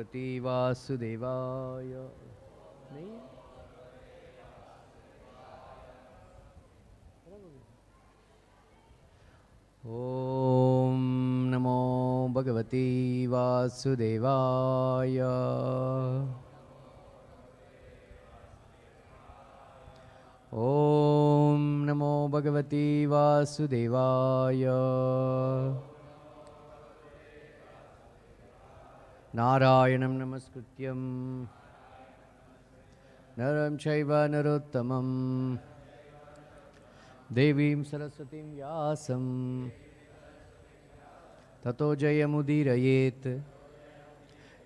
Bhagavati Vasudevaya. नहीं? Om Namo Bhagavati Vasudevaya. Om Namo Bhagavati Vasudevaya. Narayanam Namaskrityam Naram Chaiva Narottamam Devim Saraswatim Vyasam Tato Jayamudirayet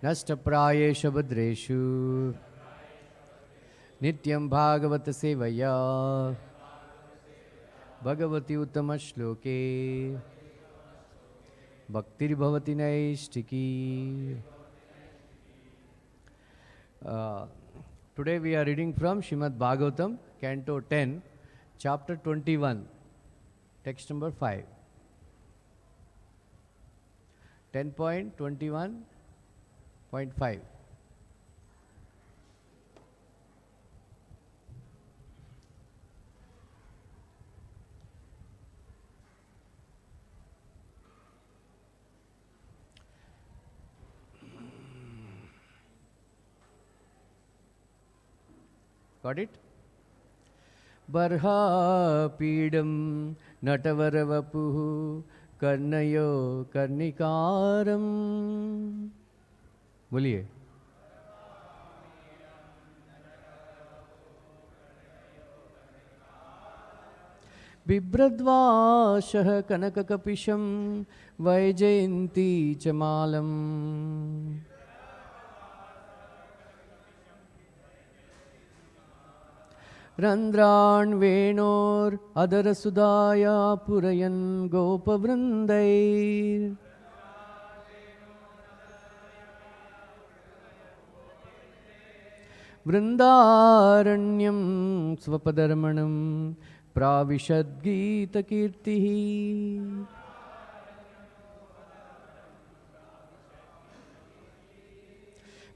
Nashtaprayesha Bhadreshu Nityam Bhagavata Sevaya Bhagavati Uttama Shloke Bhaktir Bhavati Naistiki. Today we are reading from Srimad Bhagavatam, Canto 10, Chapter 21, text number 5. 10.21.5. Got it? Barha pidam natavaravapuhu karnayo karnikaram. बोलिए. बिभ्रद्वाशः कनककपिशं वैजयन्ती च मालम्. रंद्रान् वेणोर् अदरसुधाया पुरयन् गोपवृन्दैर् वृन्दारण्यं स्वपदर्मणं प्राविशद्गीतकीर्तिः.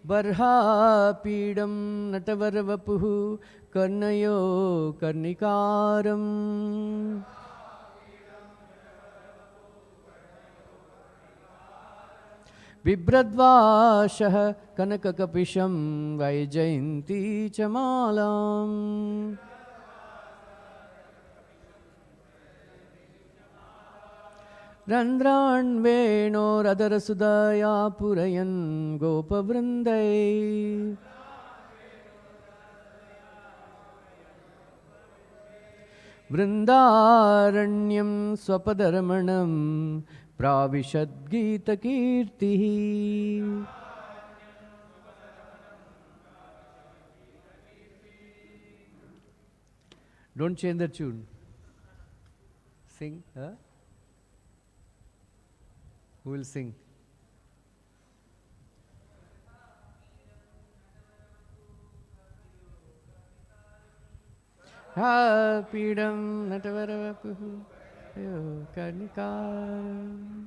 बर्हापीडं नटवरवपुः कर्णयो कर्णिकारम्. बिभ्रद्वाशः कनककपिशं वैजयन्ती च मालाम्. रन्ध्रान् वेणोरदरसुधाया पुरयन् गोपवृन्दैः. वृन्दारण्यं स्वपदरमणं प्राविशद्गीतकीर्तिः. Don't change the tune. Sing, huh? Who will sing? Pidam natavarapuhu karnikaram.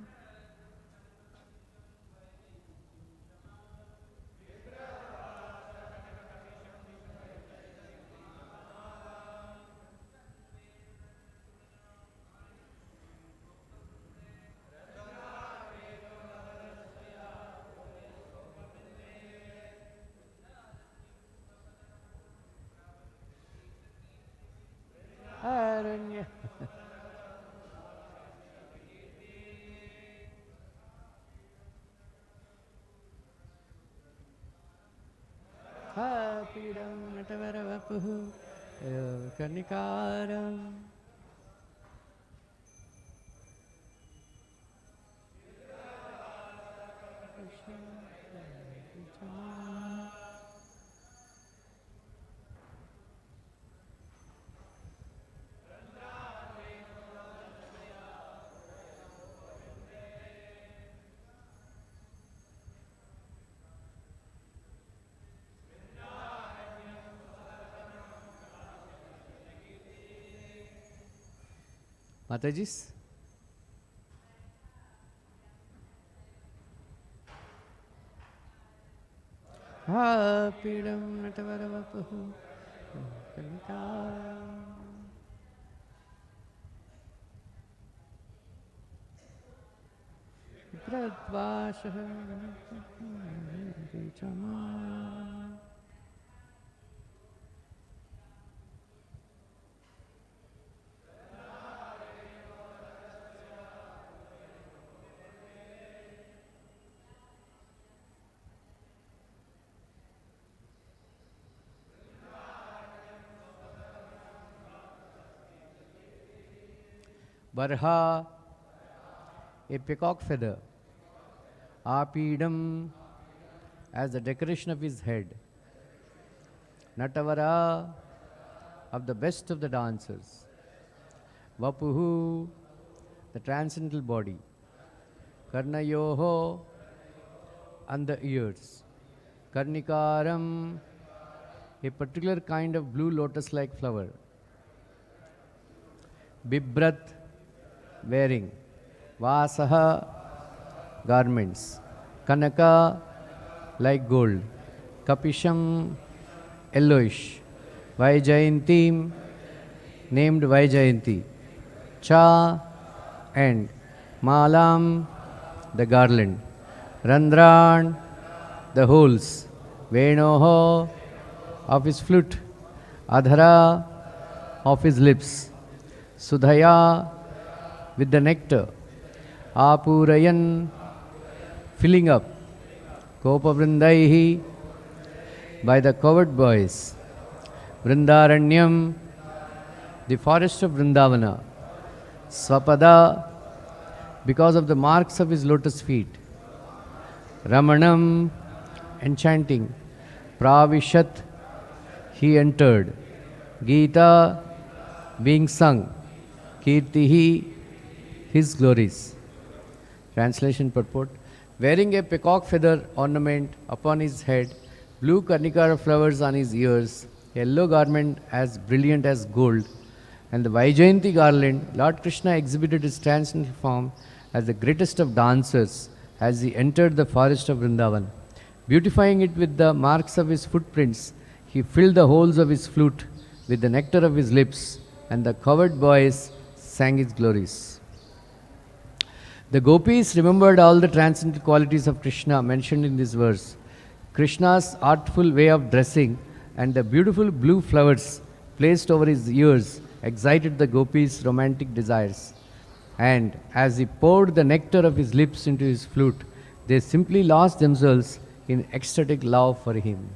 Aranya. Pidam natavarapuhu karnikaram. Matajis? Apidam natavarapahu kalika. Pradvasha Barha, a peacock feather. Apidam, as the decoration of his head. Natavara, of the best of the dancers. Vapuhu, the transcendental body. Karnayoho, and the ears. Karnikaram, a particular kind of blue lotus-like flower. Bibrat, wearing. Vasaha, garments. Kanaka, like gold. Kapisham, yellowish. Vaijayantim, named Vaijayanti. Cha, and Malam, the garland. Randran, the holes. Venoho, of his flute. Adhara, of his lips. Sudhaya, with the nectar. Apurayan, filling up. Kopavrindaihi, by the covered boys. Vrindaranyam, the forest of Vrindavana. Swapada, because of the marks of his lotus feet. Ramanam, enchanting. Pravishat, he entered. Gita, being sung. Kirtihi, his glories. Translation purport. Wearing a peacock feather ornament upon his head, blue karnikara flowers on his ears, a yellow garment as brilliant as gold, and the Vaijayanti garland, Lord Krishna exhibited his transcendental form as the greatest of dancers as he entered the forest of Vrindavan. Beautifying it with the marks of his footprints, he filled the holes of his flute with the nectar of his lips, and the covered boys sang his glories. The gopis remembered all the transcendental qualities of Krishna mentioned in this verse. Krishna's artful way of dressing and the beautiful blue flowers placed over his ears excited the gopis' romantic desires. And as he poured the nectar of his lips into his flute, they simply lost themselves in ecstatic love for him.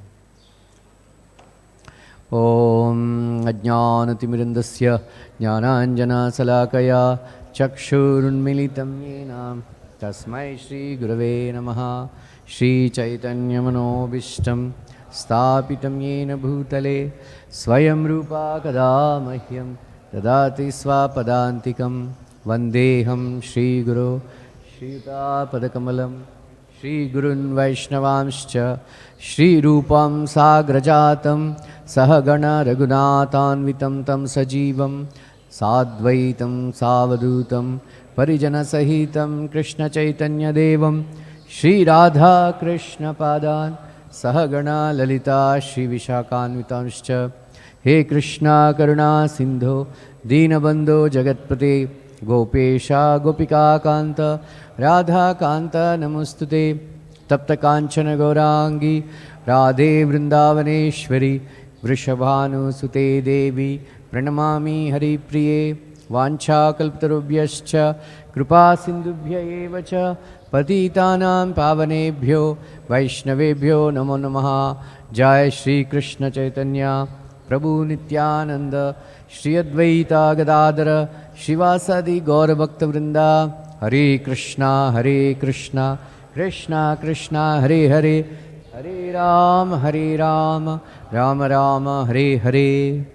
Om Ajnanatimirandasya Jnananjana Salakaya Chakshurunmilitam Yena Tasmai Shri Gurave Namaha Shri Chaitanya Manobishtam Stapitam Yena Bhutale Swayam Rupa Kadamahyam Dadati Swapadantikam Vandeham Shri Guru Shri Yuta Padakamalam Shri Gurun Vaishnavamscha Shri Rupam Sagrajatam Sahagana Raghunathanvitam Tam Sajivam Sadvaitam Savadutam Parijana Sahitam Krishna Chaitanya Devam Shri Radha Krishna Padan Sahagana Lalita Shri Vishakhanvitamscha He Krishna Karuna Sindho Dinabandho Jagatpate Gopesha Gopika Kanta Radha Kanta Namostute Tapta Kanchana Gaurangi Radhe Vrindavaneshwari Vrishabhanu Sute Devi Pranamami Hari Priye Vancha Kalptarubhyascha Kripa Sindubhya Evacha Patitanam Pavanebhyo Vaishnavebhyo Namo Namaha Jai Shri Krishna Chaitanya Prabhu Nityananda Shri Advaita Gadadara Shivasadi Gaura Bhakta Vrinda Hare Krishna Krishna Krishna Hare Hare Hare Ram Rama Rama Hare Hare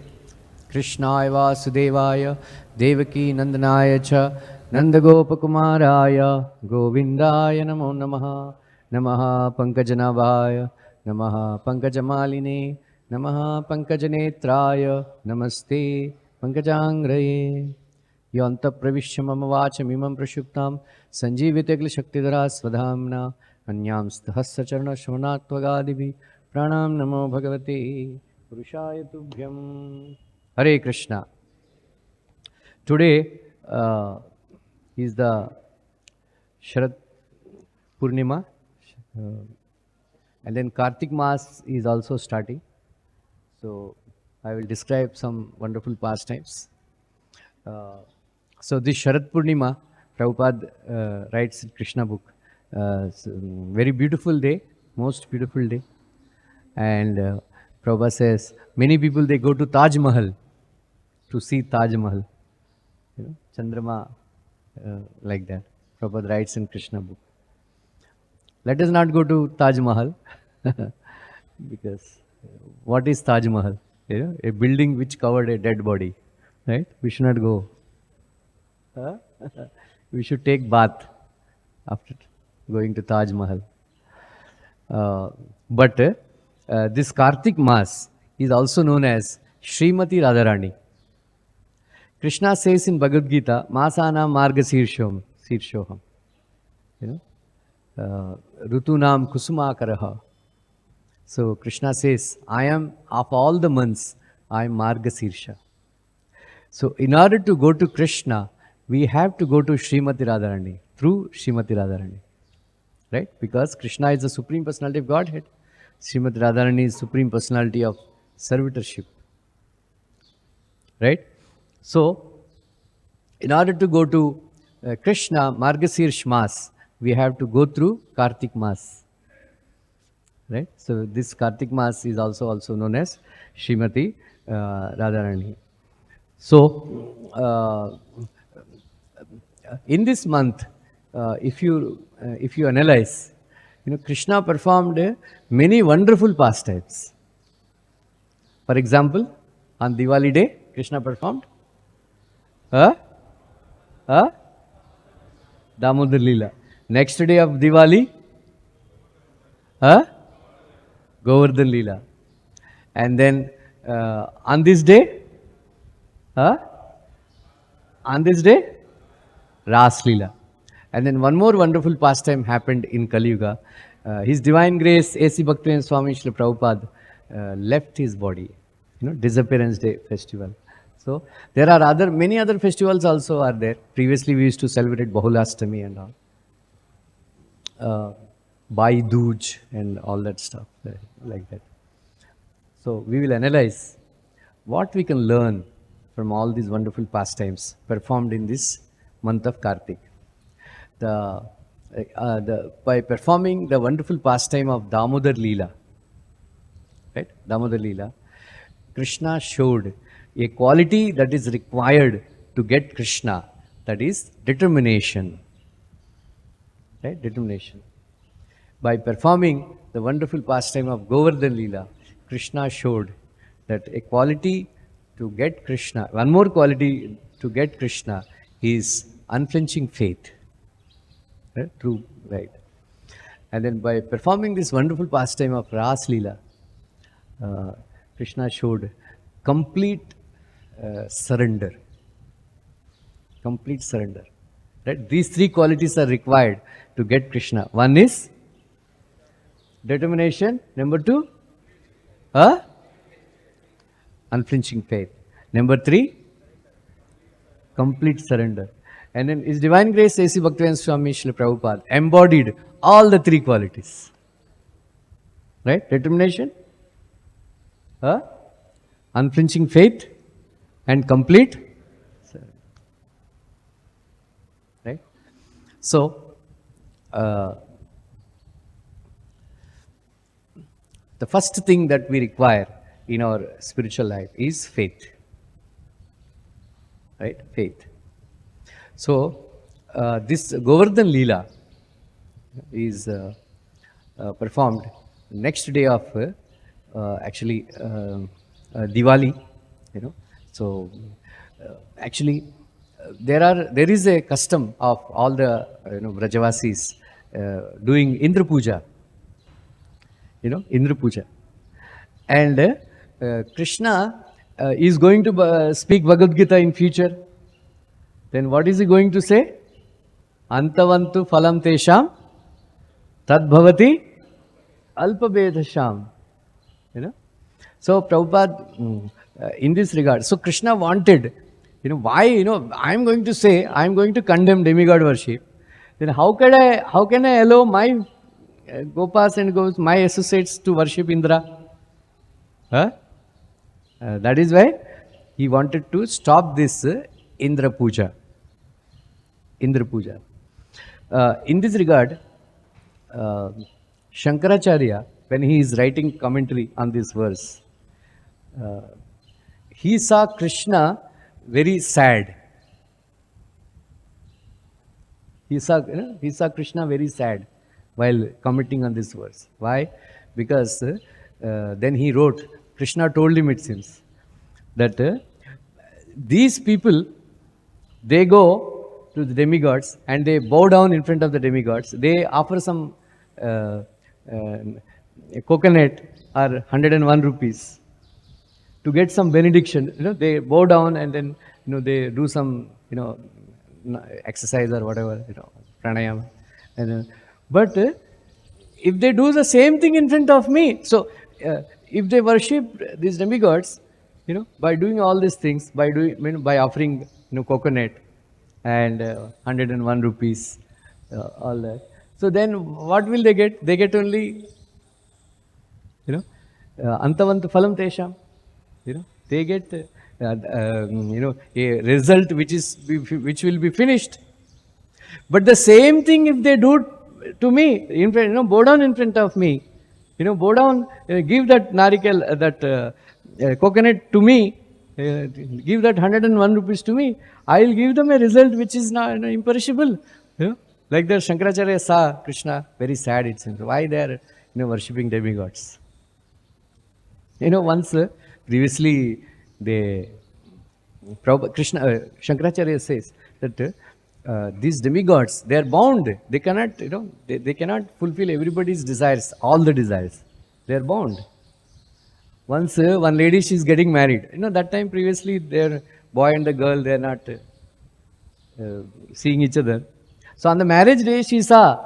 Krishnaya Vasudevaya Devaki Nandanaya Cha Nandagopakumaraya Govindaya Namo Namaha Namaha Pankajanavaya Namaha Pankajamaline Namaha Pankajanetraya Namaste Pankajangraye Yanta Pravishya Mama Vacham Imam Prashuptam Sanjeevitekla Shaktidhara Svadhamna Anyam Sthasya Charana Shvanatvagadibhi Pranam Namo Bhagavate Purushaya Tubhyam. Hare Krishna. Today is the Sharad Purnima, and then Kartik Maas is also starting. So I will describe some wonderful pastimes. So this Sharad Purnima, Prabhupada writes in Krishna book. Very beautiful day, most beautiful day. And Prabhupada says, many people they go to Taj Mahal to see Taj Mahal. You know, Chandrama, like that. Prabhupada writes in Krishna book. Let us not go to Taj Mahal because what is Taj Mahal? You know, a building which covered a dead body, right? We should not go. Huh? We should take bath after going to Taj Mahal. But this Kartik Maas is also known as Srimati Radharani. Krishna says in Bhagavad-gita, Masana Marga Sirshoham. You know, Rutunam Kusuma. So Krishna says, I am of all the months, I am Marga Sirsha. So in order to go to Krishna, we have to go to Srimati Radharani, through Srimati Radharani. Right? Because Krishna is the Supreme Personality of Godhead. Srimati Radharani is Supreme Personality of Servitorship. Right? So, in order to go to Krishna, Margasirsh Maas, we have to go through Kartik Maas. Right? So, this Kartik Maas is also known as Srimati Radharani. So, in this month, if you analyze, you know, Krishna performed many wonderful pastimes. For example, on Diwali day, Krishna performed Damodar Leela. Next day of Diwali, Govardhan Leela. And then on this day, Ras Leela. And then one more wonderful pastime happened in Kali Yuga. His Divine Grace A.C. Bhaktivinoda Swami Srila Prabhupada left his body. You know, Disappearance Day festival. So there are many other festivals also are there. Previously we used to celebrate Bahulastami and all. Bhai Dooj and all that stuff like that. So we will analyze what we can learn from all these wonderful pastimes performed in this month of Kartik. By performing the wonderful pastime of Damodar Leela, right? Damodar Leela, Krishna showed a quality that is required to get Krishna, that is determination. Right? Determination. By performing the wonderful pastime of Govardhan Leela, Krishna showed that a quality to get Krishna, one more quality to get Krishna is unflinching faith. Right? True, right. And then by performing this wonderful pastime of Ras Leela, Krishna showed complete surrender. Complete surrender. Right? These three qualities are required to get Krishna. One is determination. Number two, unflinching faith. Number three, complete surrender. And then His Divine Grace A.C. Bhaktivinoda Swami Srila Prabhupada embodied all the three qualities. Right? Determination, unflinching faith, and complete surrender. Right? So, the first thing that we require in our spiritual life is faith. Right? Faith. So, this Govardhan Leela is performed next day of Diwali. You know, so there is a custom of all the Brajavasis doing Indra Puja. You know, Indra Puja, and Krishna is going to speak Bhagavad-gita in future. Then what is he going to say? Antavantu phalam tesham tad bhavati alpabedhasham. You know. So Prabhupada, in this regard, so Krishna wanted, why, I'm going to say, I'm going to condemn demigod worship. Then how can I allow my Gopas and Gos, my associates to worship Indra? Huh? That is why he wanted to stop this Indra Puja. Indra Puja. In this regard, uh, Shankaracharya, when he is writing commentary on this verse, he saw Krishna very sad. He saw Krishna very sad while commenting on this verse. Why? Because then he wrote, Krishna told him, it seems, that these people, they go to the demigods and they bow down in front of the demigods. They offer some uh, uh, coconut or 101 rupees to get some benediction. They bow down and then they do some exercise or whatever, pranayama. And but if they do the same thing in front of me, so if they worship these demigods, by doing all these things, by offering coconut and 101 rupees, all that. So then what will they get? They get only antavant phalam tesham. They get a result which will be finished. But the same thing if they do to me, in front, bow down in front of me, bow down, give that narikal, that coconut to me, give that 101 rupees to me, I will give them a result which is not imperishable. Like that Shankaracharya saw Krishna very sad, it seems. Why they are worshipping demigods? Once previously Krishna, Shankaracharya says that these demigods, they are bound. They cannot, they cannot fulfill everybody's desires, all the desires. They are bound. Once one lady, she is getting married. That time previously, their boy and the girl, they are not seeing each other. So on the marriage day, she saw,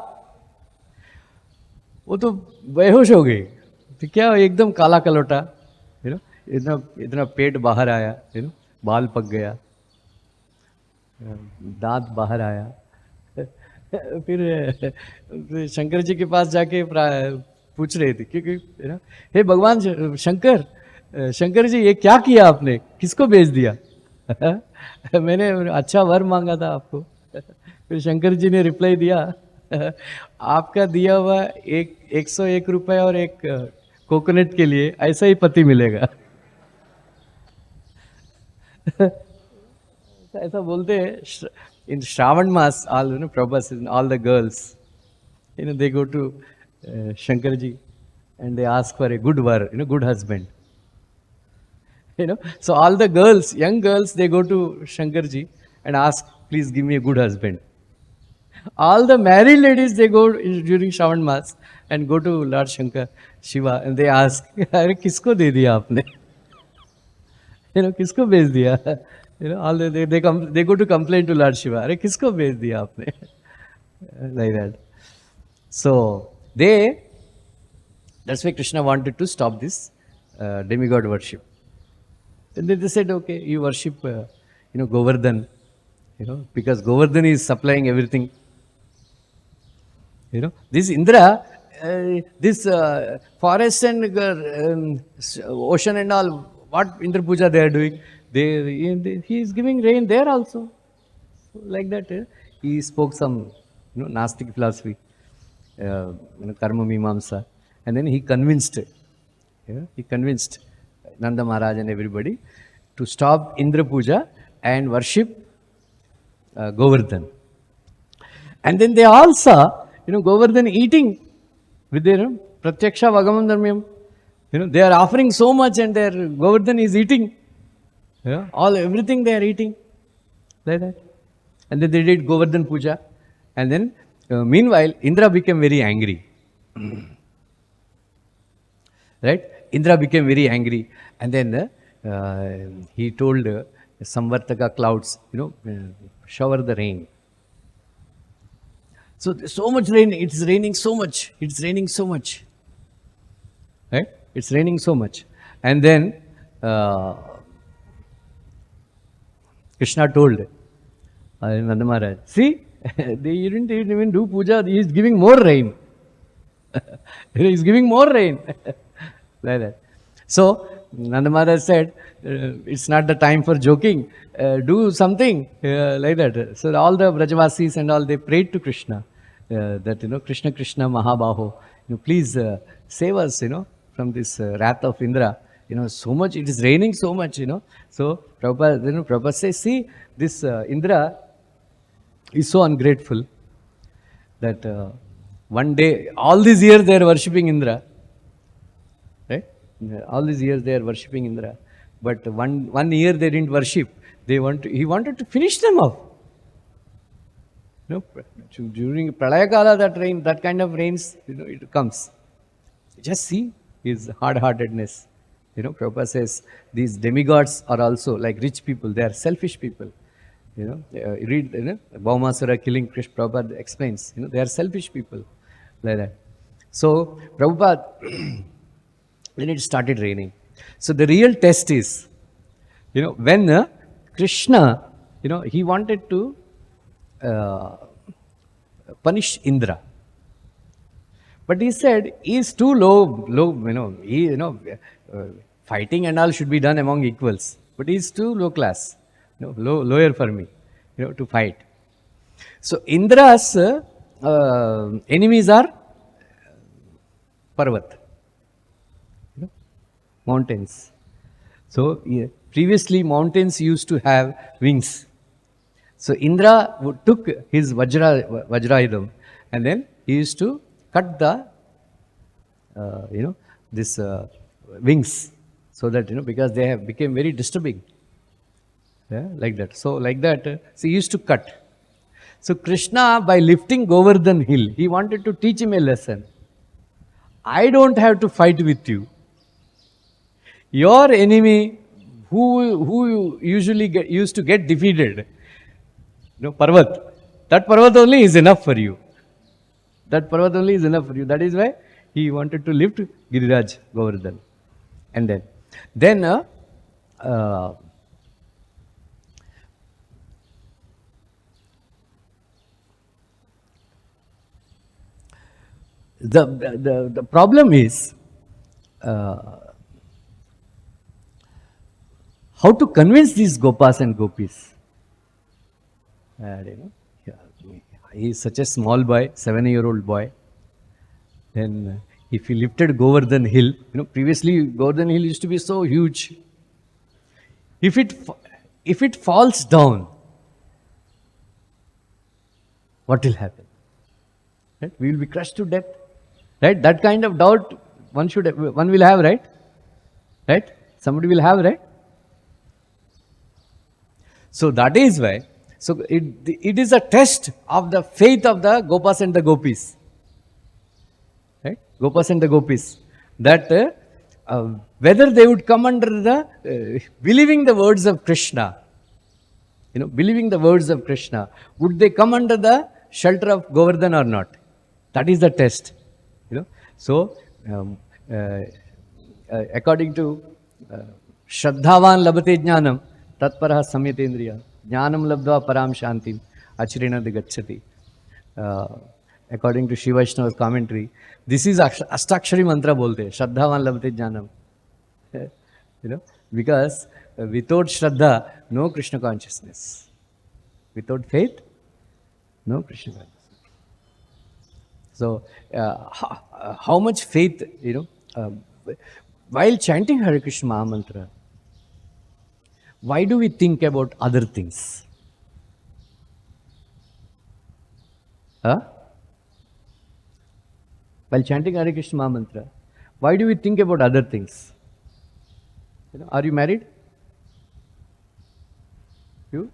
वो तो बेहोश हो गई. तो क्या एकदम काला कलोटा, इतना इतना पेट बाहर आया, बाल पक गया, दांत बाहर आया. फिर शंकर जी के पास जाके पूछ रहे थे, क्योंकि हे भगवान शंकर जी, ये क्या किया आपने, किसको भेज दिया? मैंने अच्छा वर मांगा था आपको. फिर शंकर जी ने रिप्लाई दिया, आपका दिया हुआ 101 रुपए और एक कोकोनट के लिए ऐसा ही पति मिलेगा. ऐसा बोलते हैं. In Shravan Mas, all Prabhas, all the girls, they go to Shankarji and they ask for a good var, good husband. So all the girls, young girls, they go to Shankarji and ask, please give me a good husband. All the married ladies, they go during Shravan Mas and go to Lord Shankar, Shiva, and they ask, अरे किसको दे दिया आपने? किसको भेज दिया? All they go to complain to Lord Shiva. अरे किसको भेज दिया आपने? Like that. So that's why Krishna wanted to stop this demigod worship. And then they said, okay, you worship, Govardhan, because Govardhan is supplying everything. This Indra, this forest and ocean and all, what Indra Puja they are doing? He is giving rain there also. So like that, he spoke some Gnostic philosophy, Karma Mimamsa, and then he convinced Nanda Maharaj and everybody to stop Indra Puja and worship Govardhan. And then they all saw, Govardhan eating with their Pratyaksha Vagamam Dharmyam. They are offering so much and their Govardhan is eating. Everything they are eating. Like that. And then they did Govardhan Puja. And then, meanwhile, Indra became very angry. Right? Indra became very angry. And then he told Samvartaka clouds, shower the rain. So much rain, it's raining so much. Right? It's raining so much. And then uh, Krishna told Nanda Maharaj, see, they didn't even do puja, he is giving more rain. He is giving more rain. Like that. So, Nanda Maharaj said, it's not the time for joking, do something like that. So, all the Brajavasis and all, they prayed to Krishna that, Krishna, Krishna, Mahabaho, please save us, from this wrath of Indra. So much, it is raining so much, So, Prabhupada, Prabhupada says, see, this Indra is so ungrateful that one day, all these years they are worshipping Indra, right? All these years they are worshipping Indra, but one year they didn't worship. He wanted to finish them off. During Pralayakala, that kind of rains, it comes. Just see his hard-heartedness. Prabhupada says these demigods are also like rich people. They are selfish people. Read, Bhaumasura killing Krishna. Prabhupada explains. They are selfish people, like that. So Prabhupada, then it started raining. So the real test is, when Krishna, he wanted to punish Indra. But he said, he is too low, fighting and all should be done among equals. But he is too low class, lower for me, to fight. So Indra's enemies are Parvat, mountains. So previously mountains used to have wings. So Indra took his Vajrayudam and then he used to cut the, this wings, so that, because they have become very disturbing. Yeah, like that. So like that, so he used to cut. So Krishna, by lifting Govardhan hill, he wanted to teach him a lesson. I don't have to fight with you. Your enemy, who usually used to get defeated, Parvat, that Parvat only is enough for you. That Parvat only is enough for you. That is why he wanted to lift Giriraj Govardhan. And then the problem is how to convince these Gopas and Gopis. He is such a small boy, 7-year-old boy. Then if he lifted Govardhan hill, previously Govardhan hill used to be so huge. If it falls down, what will happen? Right? We will be crushed to death. Right? That kind of doubt one will have, right? Right? Somebody will have, right? So that is why. So it is a test of the faith of the Gopas and the Gopis. Right? Gopas and the Gopis. That whether they would come under the believing the words of Krishna. Believing the words of Krishna. Would they come under the shelter of Govardhan or not? That is the test. So according to Shraddhavan labate jnanam tatparah samyatendriya jnanam labdva param shantim achrena digacchati. According to Shiva Vaishnava's commentary, this is Ashtakshari mantra bolte, Shraddhavan labate jnanam. Because without Shraddha, no Krishna consciousness. Without faith, no Krishna consciousness. So, how much faith, while chanting Hare Krishna Maha Mantra, why do we think about other things? While chanting Hare Krishna Maha Mantra, why do we think about other things? Are you married? You?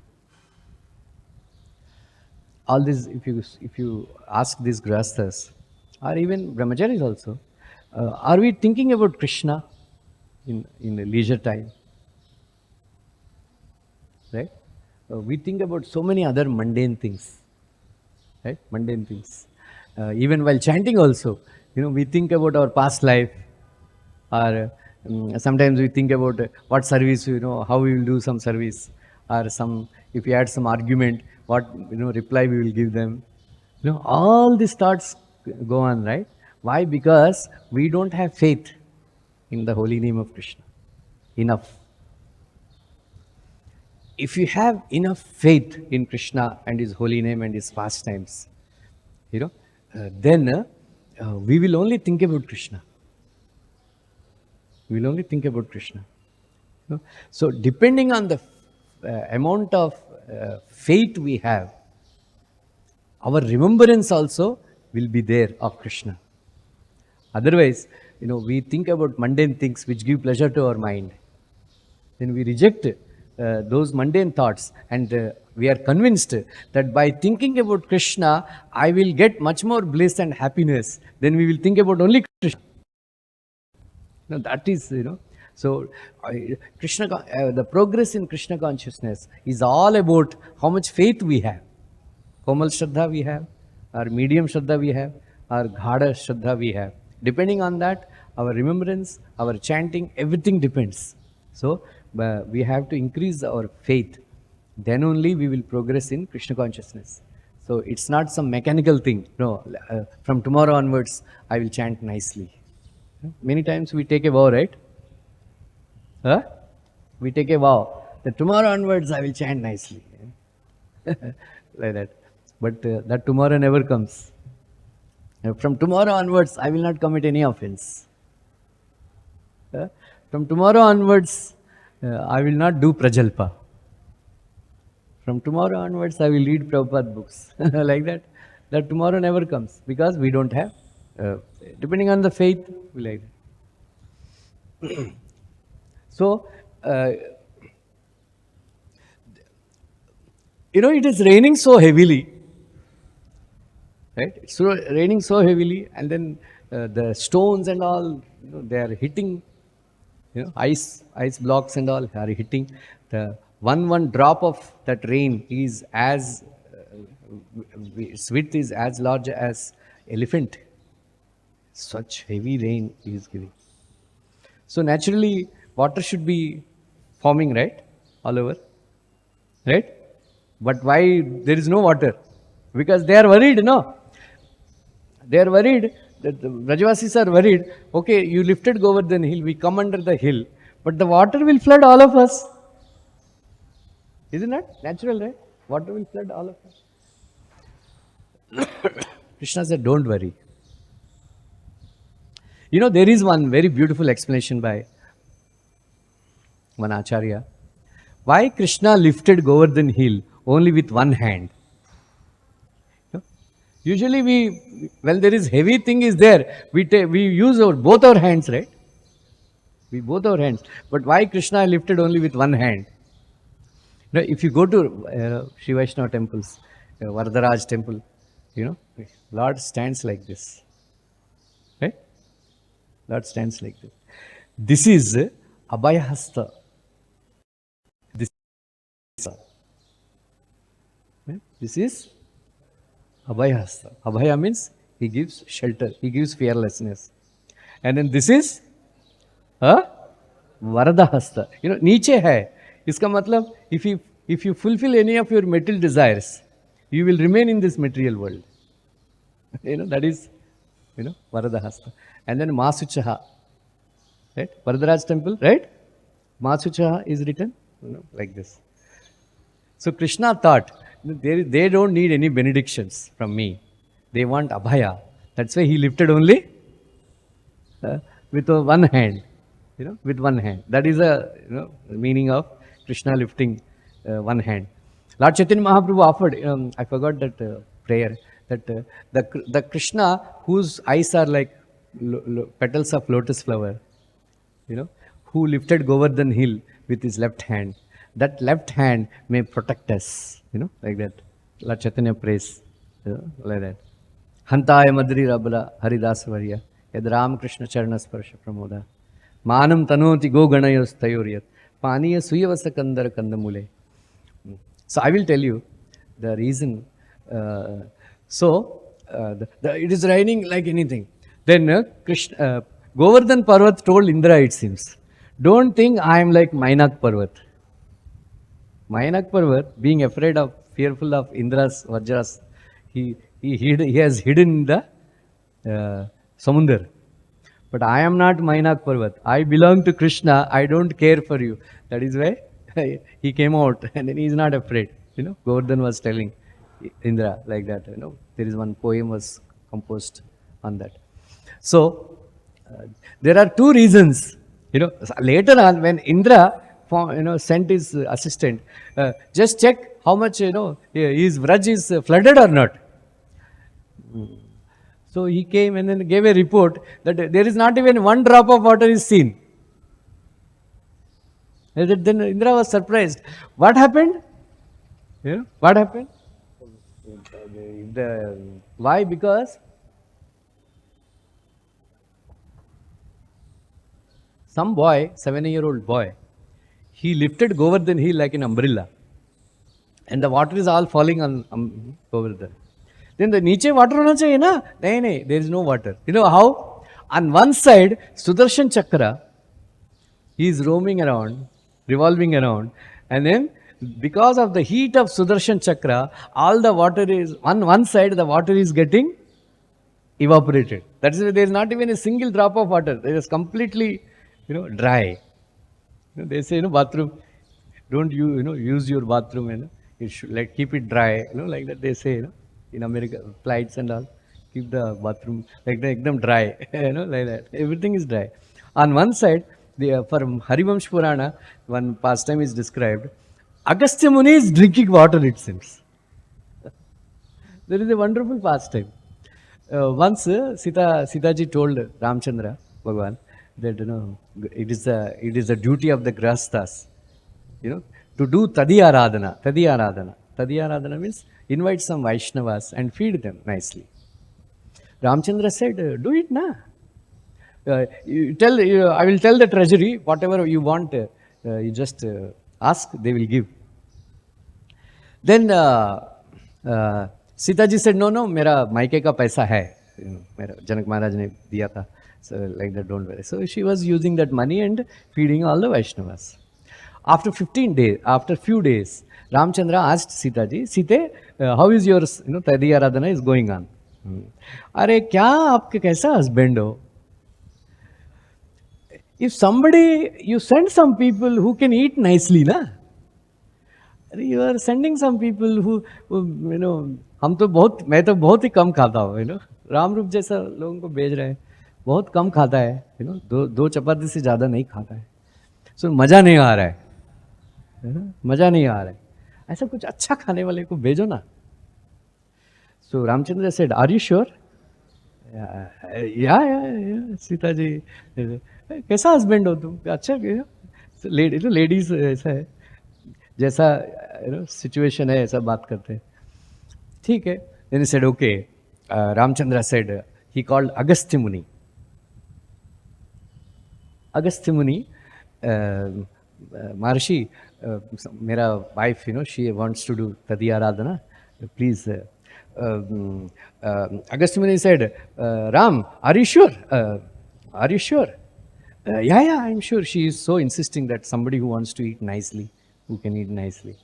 All this, if you ask these grasthas, or even brahmacharis also, are we thinking about Krishna in the leisure time? Right? We think about so many other mundane things. Right? Mundane things. Even while chanting also, we think about our past life. Or sometimes we think about what service, how we will do some service, or if we had some argument, what, reply we will give them. All these thoughts go on, right? Why? Because we don't have faith in the holy name of Krishna enough. If you have enough faith in Krishna and His holy name and His pastimes, then we will only think about Krishna. We will only think about Krishna. So depending on the amount of faith we have, our remembrance also will be there of Krishna. Otherwise, we think about mundane things which give pleasure to our mind. Then we reject those mundane thoughts, and we are convinced that by thinking about Krishna, I will get much more bliss and happiness. Then we will think about only Krishna. That is, so Krishna, the progress in Krishna consciousness is all about how much faith we have. Komal Shraddha we have, or medium Shraddha we have, or Ghada Shraddha we have. Depending on that, our remembrance, our chanting, everything depends. So we have to increase our faith. Then only we will progress in Krishna consciousness. So it's not some mechanical thing. No, from tomorrow onwards, I will chant nicely. Many times we take a vow, right? Huh? We take a vow that tomorrow onwards I will chant nicely. Like that. But that tomorrow never comes. From tomorrow onwards, I will not commit any offense. From tomorrow onwards, I will not do prajalpa. From tomorrow onwards, I will read Prabhupada books. Like that. That tomorrow never comes because we don't have, depending on the faith, we like that. So, it is raining so heavily. Right? It's raining so heavily, and then the stones and all, they are hitting, ice blocks and all are hitting. The one drop of that rain is as, its width is as large as elephant. Such heavy rain is giving. So naturally, water should be forming, right? All over. Right? But why there is no water? Because they are worried, no? They are worried, that the Brajavasis are worried, okay, you lifted Govardhan hill, we come under the hill, but the water will flood all of us. Isn't that natural, right? Water will flood all of us. Krishna said, don't worry. There is one very beautiful explanation by one Acharya. Why Krishna lifted Govardhan hill only with one hand? Usually when there is heavy thing is there, we use both our hands, right? Both our hands. But why Krishna lifted only with one hand? If you go to Sri Vaishnava temples, Varadaraj temple, Lord stands like this. Right? Lord stands like this. This is Abhayahasta. This is Abhayahasta. Abhaya means he gives shelter, he gives fearlessness. And then this is Varadahasta. Niche hai. Iska matlab, if you fulfill any of your material desires, you will remain in this material world. That is, Varadahasta. And then Masuchaha. Right? Varadaraj temple, right? Masuchaha is written, like this. So Krishna thought, they don't need any benedictions from me. They want Abhaya. That's why he lifted only with one hand. With one hand. That is the meaning of Krishna lifting one hand. Lord Chaitanya Mahaprabhu offered, I forgot that prayer, that the Krishna whose eyes are like petals of lotus flower, who lifted Govardhan hill with his left hand. That left hand may protect us, like that. Lord Chaitanya prays, like that. Hantaya Madri Rabala Haridas Varya Yad Ram Krishna Charana Sparsha Pramoda Manam Tanoti Go Ganayos Tayoriyat Paniya Suyavasa Kandara Kandamule. So I will tell you the reason. It is raining like anything. Then Govardhan Parvat told Indra, it seems, don't think I am like Mainak Parvat. Mainak Parvat, being afraid of, fearful of Indra's Vajras, he has hidden in the Samundar. But I am not Mainak Parvat. I belong to Krishna. I don't care for you. That is why he came out and then he is not afraid. Govardhan was telling Indra like that. There is one poem was composed on that. So there are two reasons. Later on when Indra sent his assistant, just check how much his Vraj is flooded or not. So he came and then gave a report that there is not even one drop of water is seen. Then Indra was surprised. What happened? What happened? Why? Because some boy, 7-year-old boy, he lifted Govardhan hill like an umbrella. And the water is all falling on Govardhan. Then the niche water hona chahiye na? Nahi, there is no water. You know how? On one side, Sudarshan Chakra, he is roaming around, revolving around, and then because of the heat of Sudarshan Chakra, all the water is, on one side, the water is getting evaporated. That is why there is not even a single drop of water. It is completely, dry. They say, bathroom, don't you, use your bathroom, you should keep it dry, like that they say, in America, flights and all, keep the bathroom like that, ekdam dry, like that. Everything is dry. On one side, from Harivamsh Purana, one pastime is described, Agastya Muni is drinking water, it seems. There is a wonderful pastime. Once Sitaji told Ramchandra, Bhagavan, that it is the duty of the grahasthas, to do Tadiyaradhana. Tadiyaradhana means invite some Vaishnavas and feed them nicely. Ramchandra said, do it na. I will tell the treasury, whatever you want, you just ask, they will give. Then Sitaji said, no, mera maike ka paisa hai. Mera Janak Maharaj ne diya tha. So like that, don't worry. So she was using that money and feeding all the Vaishnavas. After 15 days, after few days, Ramchandra asked Sitaji, Sita, how is your Tadiyaradhana is going on? Are kya aapke kaisa husband ho? If somebody, you send some people who can eat nicely, na? You are sending some people who मैं तो बहुत ही कम खाता हूँ, रामरूप जैसा लोगों को भेज रहे हैं, बहुत कम खाता है, दो चपाती से ज़्यादा नहीं खाता है, सो मज़ा नहीं आ रहा है, मज़ा नहीं आ रहा है, ऐसा कुछ अच्छा खाने वाले को भेजो ना. So Ramchandra said, are you sure? Yeah, Sita ji, कैसा हस्बैंड हो तुम, अच्छा लेडीज ऐसा है, जैसा सिचुएशन है ऐसा बात करते हैं, ठीक है. Then he said, okay. Ramchandra said, he called Agastya Muni. Agastya Muni, Maharshi, mera wife, she wants to do Tadiyaradhana. Please. Agastya Muni said, Ram, are you sure? Are you sure? Yeah, I'm sure. She is so insisting that somebody who wants to eat nicely, who can eat nicely.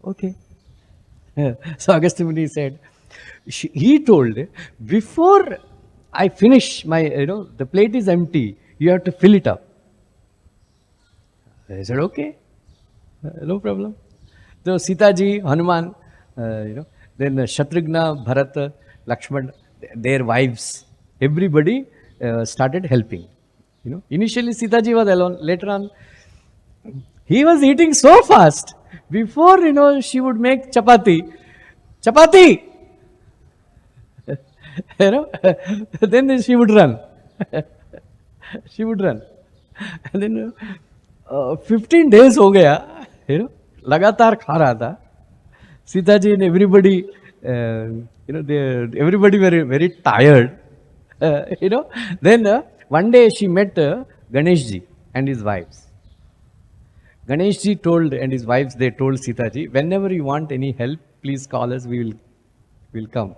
Okay. So Agastya Muni said, he told, before I finish my, the plate is empty, you have to fill it up. I said, okay, no problem. So Sita ji, Hanuman, then Shatrugna, Bharata, Lakshman, their wives, everybody started helping. Initially Sita ji was alone. Later on, he was eating so fast. Before, she would make chapati. Then she would run. And then 15 days हो गया, लगातार खा रहा था. Sita ji and everybody, everybody were very tired. Then one day she met Ganesh ji and his wives. Ganesh ji told, and his wives, they told Sita ji, whenever you want any help, please call us, we will come.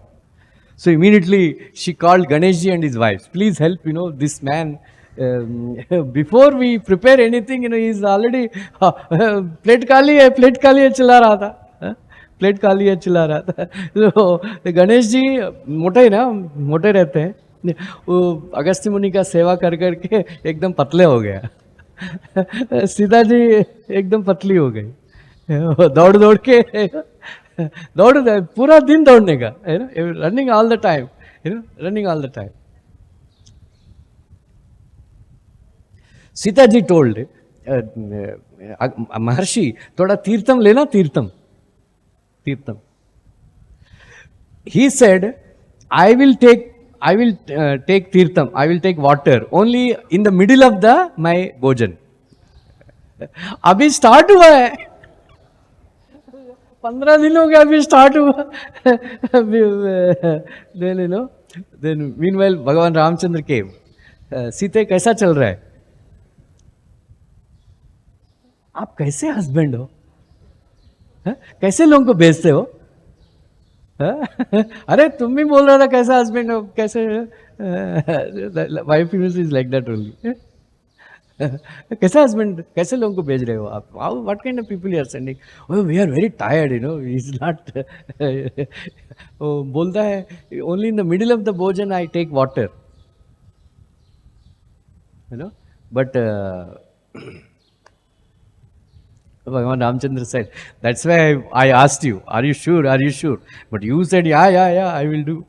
So immediately she called Ganeshji and his wives. Please help, this man. Before we prepare anything, he's already plate खाली है, चिल्ला रहा था. Plate खाली है चिल्ला रहा था. तो गणेश जी मोटे ना, मोटे रहते हैं. वो अगस्त्य मुनि का सेवा कर करके एकदम पतले हो गया. सीता जी एकदम पतली हो गई. दौड़ दौड़ के पूरा दिन दौड़ने का, running all the time, running all the time. Sita ji told Maharshi थोड़ा तीर्थम लेना, Theertham. He said, I will take Theertham, I will take water only in the middle of my भोजन. अभी स्टार्ट हुआ है, 15 दिन हो गया, अभी स्टार्ट हुआ. then meanwhile भगवान रामचंद्र came. सीते कैसा चल रहा है? आप कैसे हस्बैंड हो? कैसे लोगों को भेजते हो? अरे तुम भी बोल रहा था कैसा हस्बैंड हो, कैसे? Wife is like that only. कैसा हस्बैंड, कैसे लोगों को भेज रहे हो आप? What kind of people you are sending? Oh we are very tired, is not. बोलता है only in the middle of the bhojan I take water, but Bhagavan Ramchandra said, that's why I asked you, are you sure? Are you sure? But you said, yeah, I will do.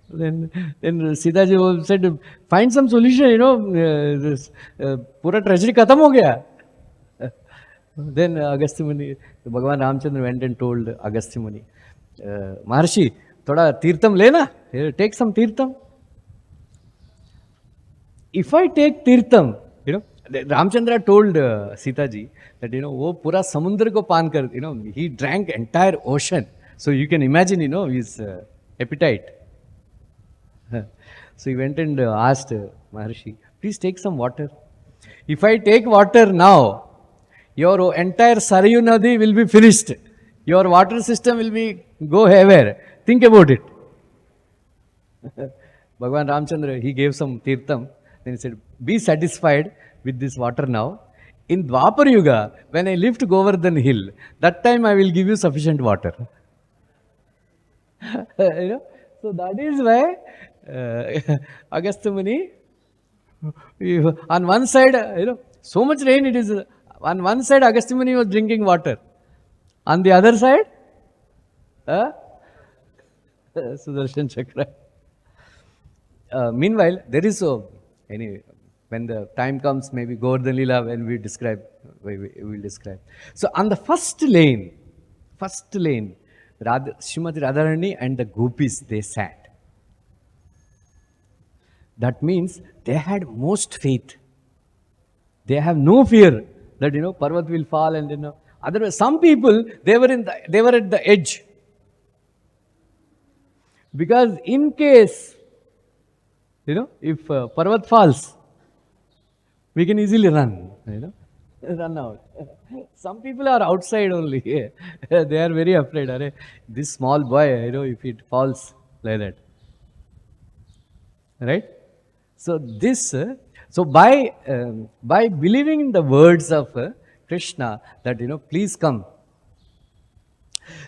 then Sita ji said, find some solution, this pura treasury khatam ho gaya. Then Agastya Muni, Bhagavan Ramchandra went and told Agastya Muni, Maharshi, thoda tirtham lena, take some tirtham. If I take tirtham, Ramchandra told Sita ji that वो पूरा समुद्र को पान कर, he drank entire ocean, so you can imagine his appetite. So he went and asked Maharshi, please take some water. If I take water now, your entire Sarayu Nadi will be finished, your water system will be go haywire. Think about it. Bhagavan Ramchandra, he gave some tirtham, then he said, be satisfied with this water now. In Dwapar Yuga, when I lift Govardhan hill, that time I will give you sufficient water. So that is why Agastya Muni, on one side, so much rain it is. On one side, Agastya Muni was drinking water. On the other side, Sudarshan Chakra. Meanwhile, there is anyway. When the time comes, maybe Govardhan Leela, when we will describe. So on the first lane, Srimati Radharani and the gopis, they sat. That means they had most faith. They have no fear that Parvat will fall, and otherwise some people they were at the edge. Because in case if Parvat falls, we can easily run, run out. Some people are outside only. They are very afraid. This small boy, if it falls like that. Right? So this, by believing in the words of Krishna that, please come.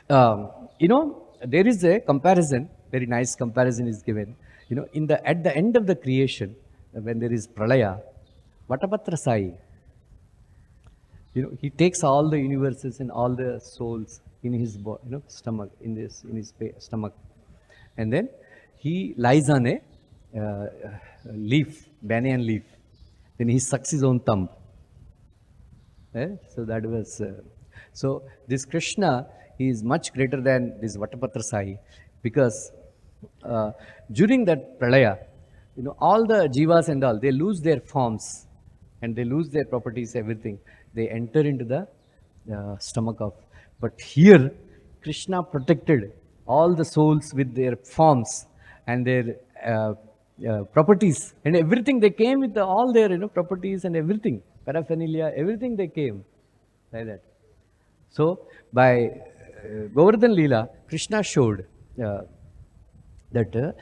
There is a comparison, very nice comparison is given. At the end of the creation, when there is pralaya, Vatapatra Sai, he takes all the universes and all the souls in his stomach, in his stomach, and then he lies on a leaf, banyan leaf. Then he sucks his own thumb. So that was so this Krishna, he is much greater than this Vatapatra Sai, because during that pralaya, all the jivas and all, they lose their forms. And they lose their properties, everything. They enter into the stomach of. But here, Krishna protected all the souls with their forms and their properties and everything. They came with all their properties and everything, paraphernalia, everything they came like that. So by Govardhan Leela, Krishna showed that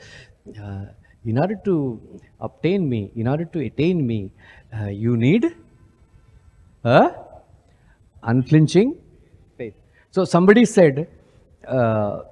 in order to obtain me, in order to attain me, you need a unflinching faith. So somebody said, uh,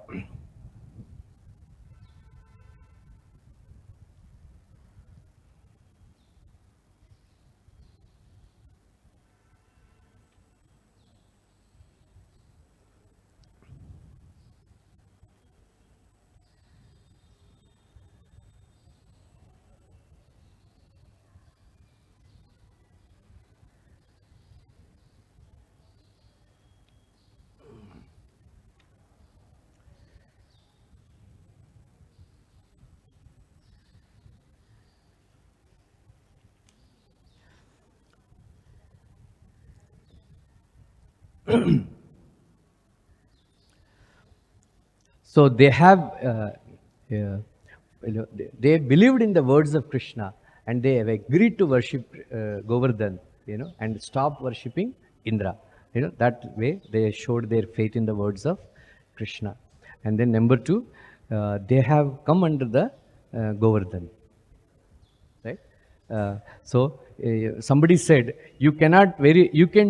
so they have, they believed in the words of Krishna, and they have agreed to worship Govardhan, and stop worshipping Indra. That way they showed their faith in the words of Krishna. And then number two, they have come under the Govardhan, right? Somebody said, you can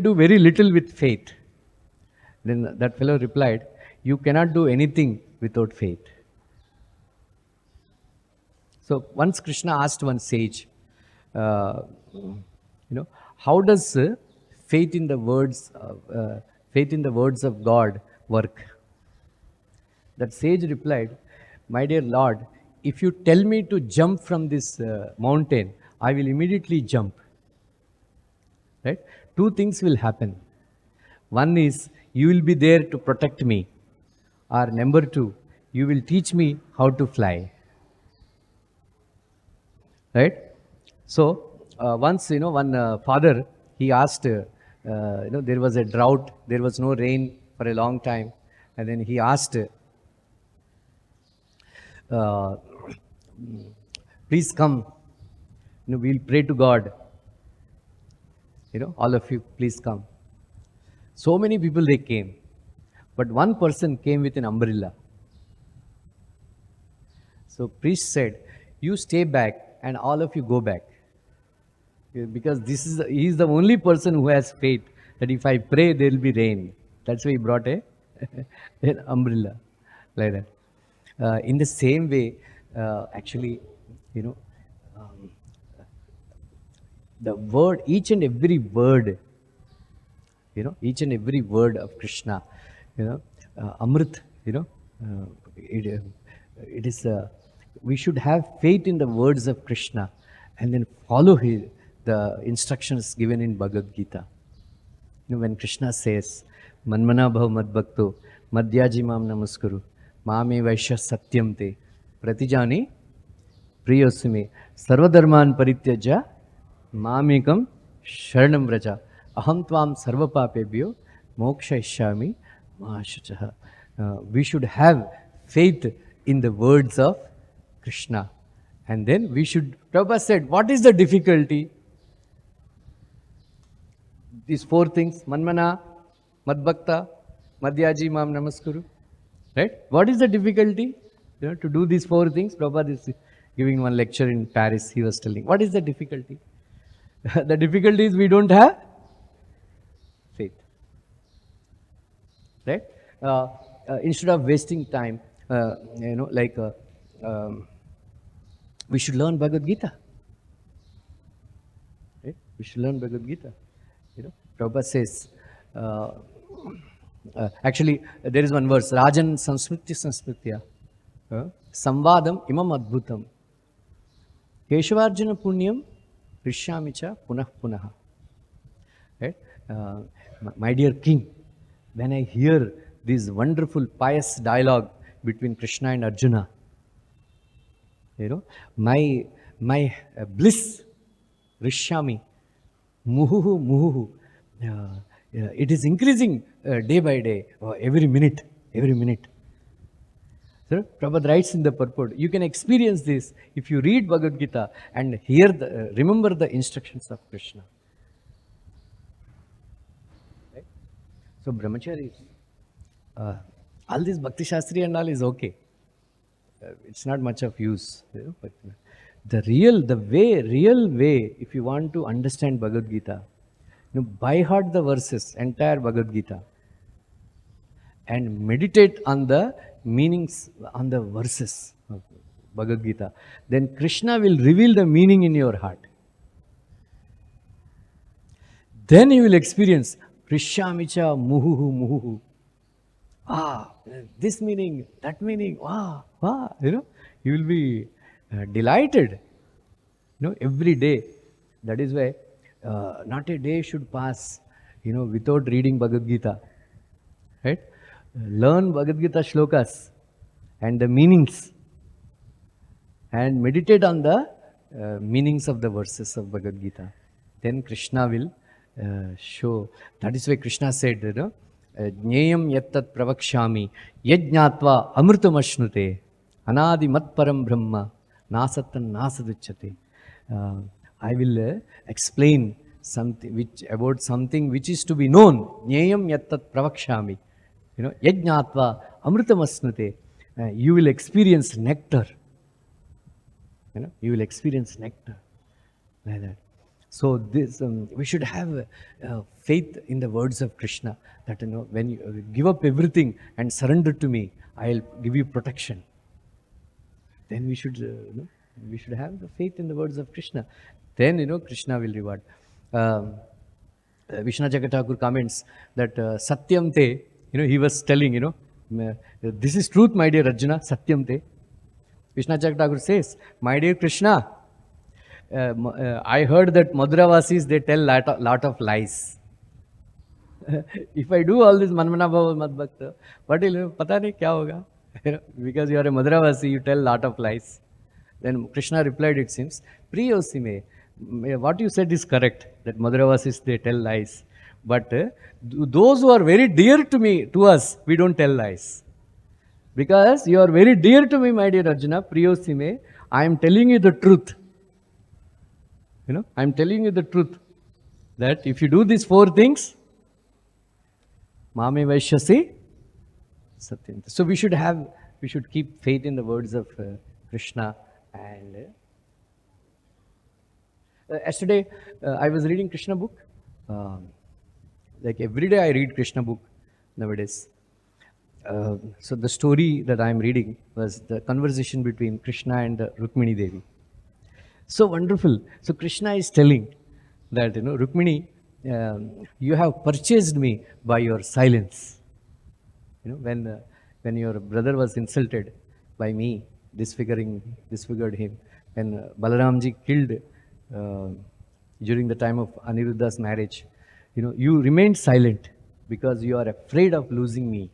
do very little with faith. Then that fellow replied, you cannot do anything without faith. So once Krishna asked one sage, uh, how does faith in the words of God work? That sage replied, my dear Lord, if you tell me to jump from this mountain, I will immediately jump. Right? Two things will happen. One is you will be there to protect me, or number two, you will teach me how to fly. Right? So once, one father, he asked, there was a drought, there was no rain for a long time, and then he asked, uh, please come, we'll pray to God. All of you, please come. So many people, they came, but one person came with an umbrella. So priest said, you stay back and all of you go back. Because he is the only person who has faith that if I pray, there will be rain. That's why he brought an umbrella like that. In the same way, actually, um, the word, each and every word of Krishna, Amrit, it is, we should have faith in the words of Krishna and then follow the instructions given in Bhagavad-gita. When Krishna says, Manmana bhav madbhakto, madhyaji mam namaskuru, mame vaishya satyam te, pratijani priyosime, sarvadharman parityaja, mamekam sharanam vraja, aham tvam sarvapapebhyo, mokshaishyami mahashuchaha. We should have faith in the words of Krishna. And then we should, Prabhupada said, what is the difficulty? These four things, Manmana, Madbhakta, Madhyaji, Mam Namaskuru. Right? What is the difficulty? To do these four things. Prabhupada is giving one lecture in Paris. He was telling, what is the difficulty? The difficulty is we don't have faith. Right? Instead of wasting time, we should learn Bhagavad-gita. Right? We should learn Bhagavad-gita. Prabhupada says, actually, there is one verse, Rajan Samsmritya, Samvadam imam adbhutam, Keshavarjuna punyam rishyamicha punah punaha. Right? My dear king, when I hear this wonderful pious dialogue between Krishna and Arjuna, my bliss, rishyami, muhuhu muhuhu, it is increasing day by day, every minute. So Prabhupada writes in the purport, you can experience this if you read Bhagavad Gita and remember the instructions of Krishna. Right? So brahmachari, all this Bhakti Shastri and all is okay. it's not much of use. But real way, if you want to understand Bhagavad Gita, by heart the verses, entire Bhagavad Gita, and meditate on the meanings, on the verses of Bhagavad Gita. Then Krishna will reveal the meaning in your heart. Then you will experience Prishamicha Muhuhu Muhuhu. This meaning, that meaning, you will be delighted, every day. That is why not a day should pass, without reading Bhagavad Gita, right? Learn Bhagavad Gita shlokas and the meanings, and meditate on the meanings of the verses of Bhagavad Gita. Then Krishna will show. That is why Krishna said, Jneyam yattat pravakshami yajnatva amritam ashnute anadi matparam brahma nasattan nasaduchyate. I will explain something about something which is to be known. Jneyam yattat pravakshami. Yajnatva amritam ashnute. You will experience nectar. You will experience nectar like that. So this we should have faith in the words of Krishna, that when you give up everything and surrender to me, I'll give you protection. Then we should have the faith in the words of Krishna. Then Krishna will reward. Vishnu Thakur comments that Satyam te, he was telling, this is truth, my dear Arjuna, Satyam te. Vishnu Thakur says, my dear Krishna, I heard that Madhuravasis, they tell lot of lies. If I do all this Manmana Bhava Mad Bhakta, what will pata nahi kya hoga? Because you are a Madhuravasi, you tell lot of lies. Then Krishna replied, it seems, Priyosime, what you said is correct, that Madhuravasis, they tell lies. But those who are very dear to me, to us, we don't tell lies. Because you are very dear to me, my dear Arjuna, Priyosime, I am telling you the truth. I am telling you the truth, that if you do these 4 things, Mame Vaishyasi Satyam. So we should keep faith in the words of Krishna. And yesterday I was reading Krishna book. Like every day I read Krishna book nowadays. So the story that I am reading was the conversation between Krishna and Rukmini Devi. So wonderful. So Krishna is telling that, Rukmini, you have purchased me by your silence. When your brother was insulted by me, disfigured him, when Balaramji killed during the time of Aniruddha's marriage, you remained silent because you are afraid of losing me.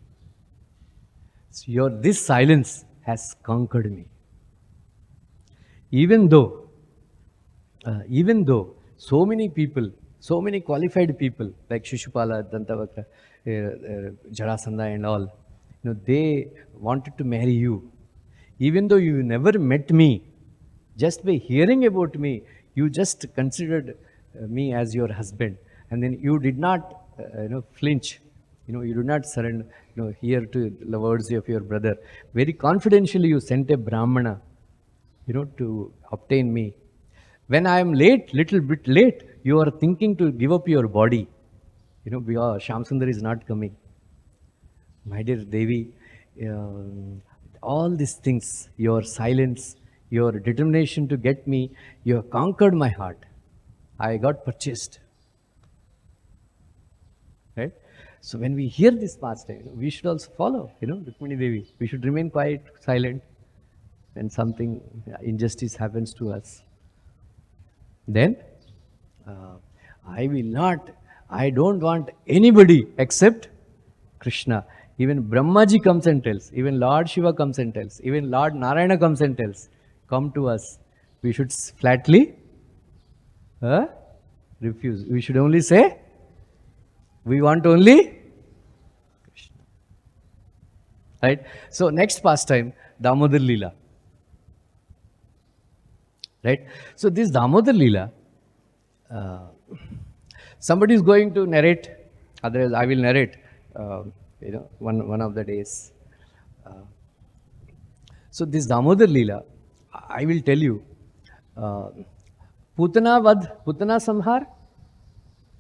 So this silence has conquered me. Even though so many people, so many qualified people like Shishupala, Dantavakra, Jarasandha and all, they wanted to marry you. Even though you never met me, just by hearing about me, you just considered me as your husband. And then you did not, flinch. You did not surrender, hear to the words of your brother. Very confidentially you sent a Brahmana, to obtain me. When I am little bit late, you are thinking to give up your body. Because Shyamsundar is not coming. My dear Devi, all these things, your silence, your determination to get me, you have conquered my heart. I got purchased. Right? So when we hear this pastime, we should also follow, Rukmini Devi. We should remain quiet, silent when something injustice happens to us. Then I don't want anybody except Krishna. Even Brahmaji comes and tells, even Lord Shiva comes and tells, even Lord Narayana comes and tells, come to us. We should flatly refuse. We should only say, we want only Krishna. Right? So next pastime, Damodar Leela. Right? So this Damodar Leela, somebody is going to narrate, otherwise I will narrate, one of the days. So this Damodar Leela, I will tell you, uh, Putana Vad, Putana Samhar,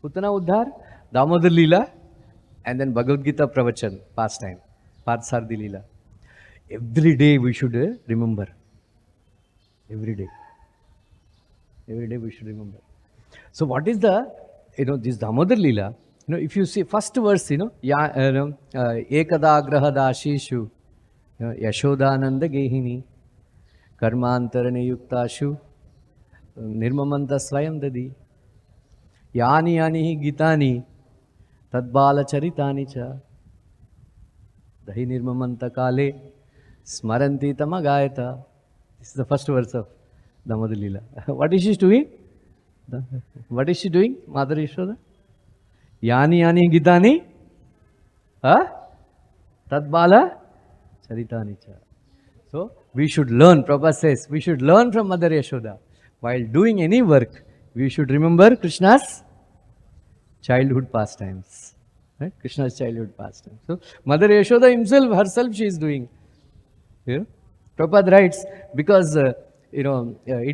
Putana Uddhar, Damodar Leela, and then Bhagavad-gita Pravachan, pastime, Parthsarthi Leela. Every day we should remember. Every day. Every day we should remember. So what is the, this Damodar Leela, if you see first verse, Ekada Grahadashishu, Yashodananda Gehini, Karmantarane Yuktashu, Nirmamanta Swayam Dadi, Yani Yani Gitani, Tadbala Charitani Cha, Dahi Nirmamanta Kale, Smaranti Tamagayata. This is the first verse of Damodar Leela. What is she doing? What is she doing, Mother Yashoda? Yani Yani Gitani, Tadbala Charitani Cha. So we should learn, Prabhupada says, we should learn from Mother Yashoda. While doing any work, we should remember Krishna's childhood pastimes. Right? Krishna's childhood pastimes. So Mother Yashoda herself she is doing. Prabhupada writes, because it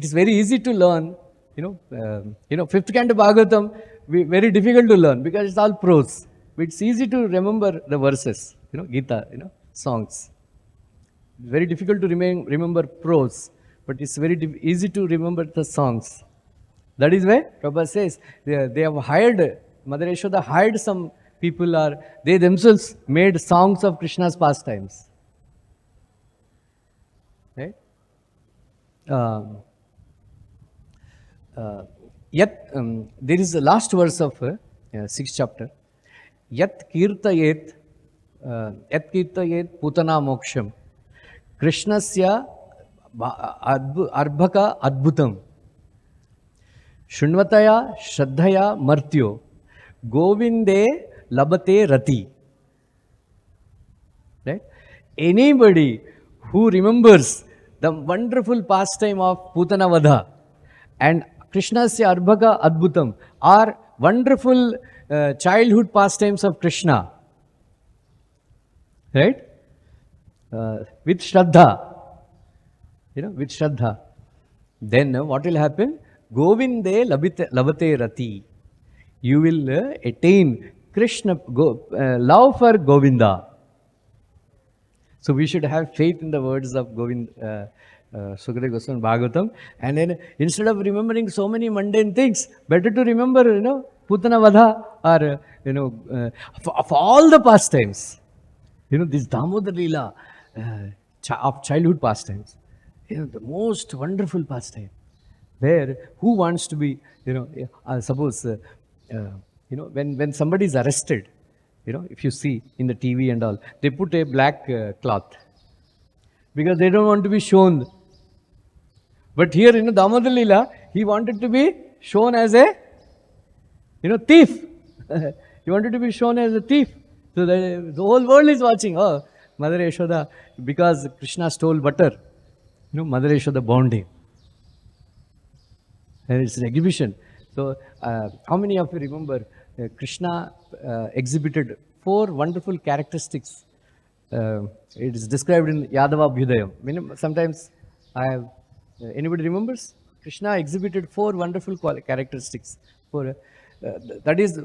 is very easy to learn. Fifth canto Bhagavatam, very difficult to learn because it's all prose. But it's easy to remember the verses. Gita, songs. Very difficult to remember prose, but it's very easy to remember the songs. That is why Prabhupada says they have hired, Mother Yashoda hired some people, or they themselves made songs of Krishna's pastimes. Right? There is the last verse of 6th chapter. Yat kirtayet putana moksham Krishnasya arbhaka adbhutam Shunvataya Shraddhaya Martyo Govinde Labate Rati. Right? Anybody who remembers the wonderful pastime of Putana Vadha and Krishnasya Arbhaka Adbhutam are wonderful childhood pastimes of Krishna. Right? With Shraddha. With Shraddha. Then what will happen? Govinde Labate Rati. You will attain Krishna, love for Govinda. So we should have faith in the words of Govinda, Sukadeva Goswami Bhagavatam. And then instead of remembering so many mundane things, better to remember, Putana Vadha, or, of all the pastimes, this Damodar Leela of childhood pastimes, the most wonderful pastime, where who wants to be, suppose, when somebody is arrested, if you see in the TV and all, they put a black cloth because they don't want to be shown. But here in Damodar Leela, he wanted to be shown as a, thief. He wanted to be shown as a thief. So the whole world is watching. Oh, Mother Yashoda, because Krishna stole butter, Mother Yashoda bound him. And it's an exhibition. So, how many of you remember Krishna exhibited 4 wonderful characteristics? It is described in Yadava Abhyudayam. Sometimes I have, anybody remembers? Krishna exhibited 4 wonderful characteristics. That is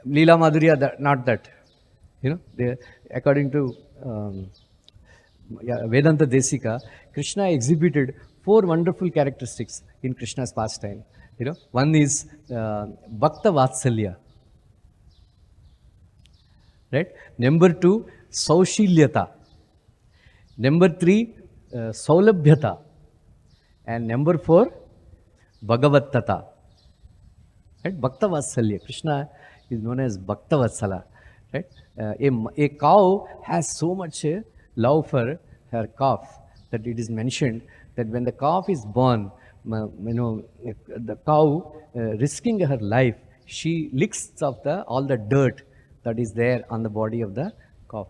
Leela Madhurya, not that. According to Vedanta Desika, Krishna exhibited 4 wonderful characteristics in Krishna's pastime. One is Bhakta Vatsalya. Right? Number 2, Saushilyata. Number 3, Saulabhyata. And number 4, Bhagavattata. Right? Bhakta Vatsalya. Krishna is known as Bhakta Vatsala. Right? A cow has so much love for her calf that it is mentioned that when the calf is born, the cow risking her life, she licks off all the dirt that is there on the body of the calf.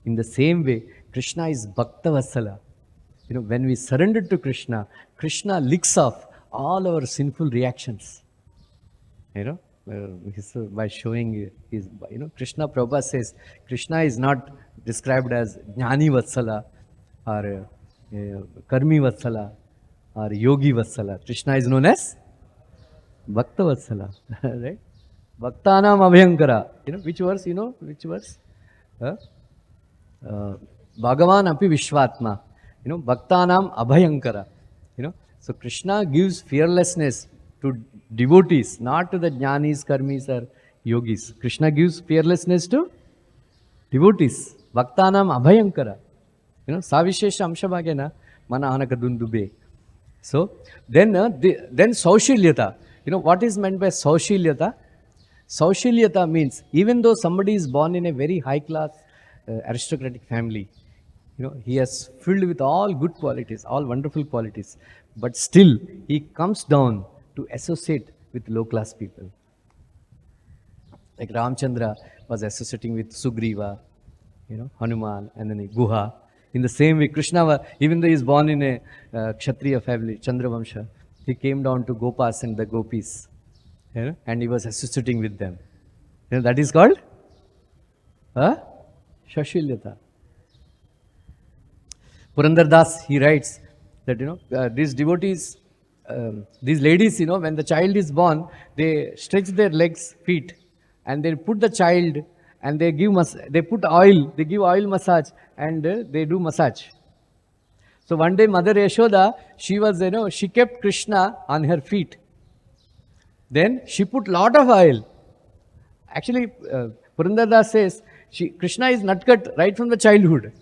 In the same way, Krishna is Bhakta Vatsala. When we surrender to Krishna, Krishna licks off all our sinful reactions. By showing his, Krishna, Prabhupada says, Krishna is not described as Jnani Vatsala or Karmi Vatsala or Yogi Vatsala. Krishna is known as Bhakta Vatsala, right? Bhaktanam Abhyankara. Which verse? Which verse? Bhagavan api Vishwatma. Bhaktanam Abhayankara. So Krishna gives fearlessness to devotees, not to the jnanis, karmis or yogis. Krishna gives fearlessness to devotees. Bhaktanam Abhayankara. Savishesha Amshabhagena Mana Anaka Dundube. So then Saushilyata. What is meant by Saushilyata? Saushilyata means even though somebody is born in a very high class aristocratic family, he has filled with all good qualities, all wonderful qualities, but still he comes down to associate with low class people. Like Ramchandra was associating with Sugriva, Hanuman, and then Guha. In the same way, Krishna, even though he is born in a Kshatriya family, Chandravamsha, he came down to Gopas and the Gopis, and he was associating with them. That is called Shashilyata. Purandar Das, he writes that, these devotees, these ladies, when the child is born, they stretch their legs, feet, and they put the child and they give they put oil, they give oil massage, and they do massage. So one day Mother Yashoda, she was, she kept Krishna on her feet. Then she put lot of oil. Actually, Purandar Das says, Krishna is nutcut right from the childhood.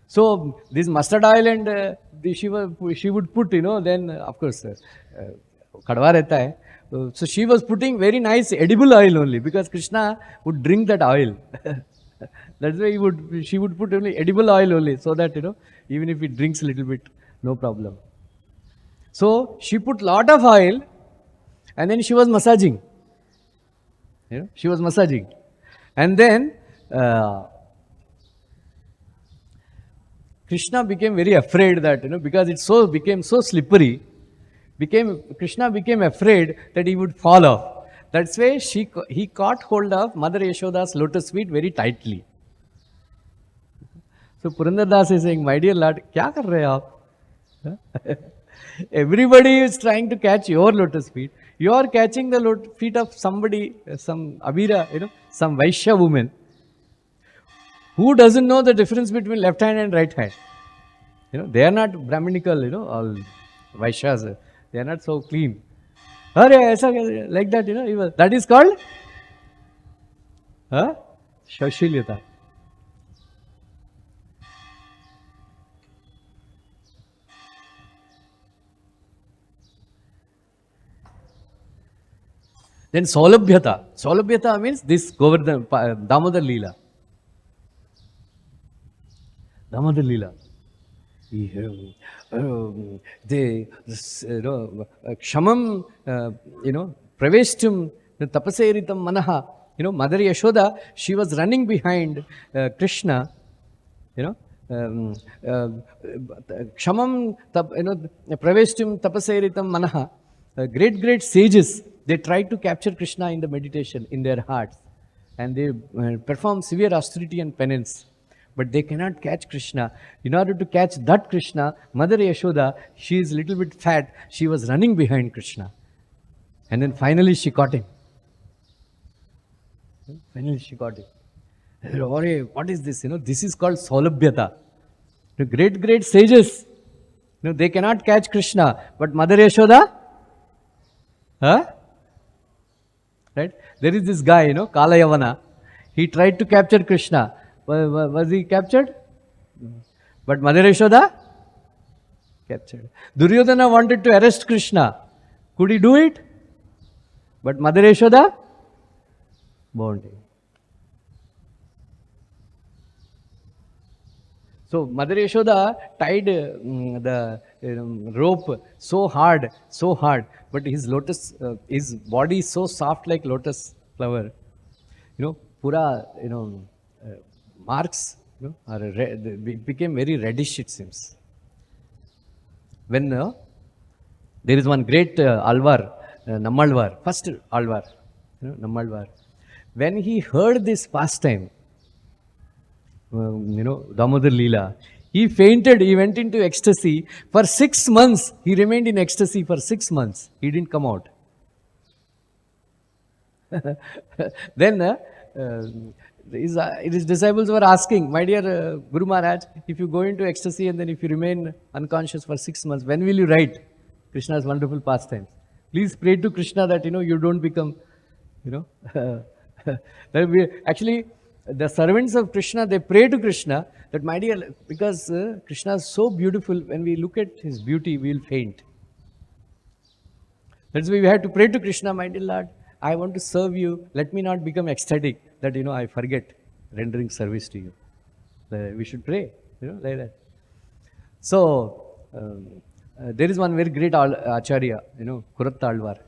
So this mustard oil and she would put, then of course, kadwa rehta hai. So she was putting very nice edible oil only, because Krishna would drink that oil. That's why she would put only edible oil only, so that, even if he drinks a little bit, no problem. So she put lot of oil and then she was massaging. She was massaging. And then Krishna became very afraid that, because it became so slippery, Krishna became afraid that he would fall off. That's why he caught hold of Mother Yashoda's lotus feet very tightly. So Purandar Das is saying, my dear Lord, kya kar rahe aap? Everybody is trying to catch your lotus feet. You are catching the feet of somebody, some Abhira, some Vaishya woman, who doesn't know the difference between left hand and right hand. They are not Brahminical, all Vaishyas. They are not so clean. Hare, like that, that is called Shashilyata. Then Saulabhyata. Saulabhyata means this Govardhan, Damodar Leela. Damodar Leela. Kshamam, praveshtum tapaseritam manaha. Mother Yashoda, she was running behind Krishna. Kshamam, praveshtum tapaseritam manaha. Great sages, they tried to capture Krishna in the meditation, in their hearts. And they perform severe austerity and penance. But they cannot catch Krishna. In order to catch that Krishna, Mother Yashoda, she is a little bit fat. She was running behind Krishna. And then finally she caught him. Finally she caught him. What is this? This is called Saulabhyata. Great sages, they cannot catch Krishna. But Mother Yashoda, right? There is this guy, Kalayavana. He tried to capture Krishna. Was he captured? But Mother Yashoda captured. Duryodhana wanted to arrest Krishna. Could he do it? But Mother Yashoda bound him. So Mother Yashoda tied the rope so hard, but his his body is so soft like lotus flower. Pura, marks, became very reddish, it seems. When there is one great Alvar, Nammalvar, first Alvar, Nammalvar. When he heard this pastime, Damodar Leela. He fainted, he went into ecstasy. For 6 months, he remained in ecstasy for 6 months. He didn't come out. Then his disciples were asking, my dear Guru Maharaj, if you go into ecstasy and then if you remain unconscious for 6 months, when will you write Krishna's wonderful pastimes? Please pray to Krishna that you don't become, actually, the servants of Krishna, they pray to Krishna that, my dear, because Krishna is so beautiful, when we look at his beauty, we will faint. That's why we have to pray to Krishna, my dear Lord, I want to serve you. Let me not become ecstatic that, I forget rendering service to you. We should pray, like that. So, there is one very great Acharya, Kurattalvar.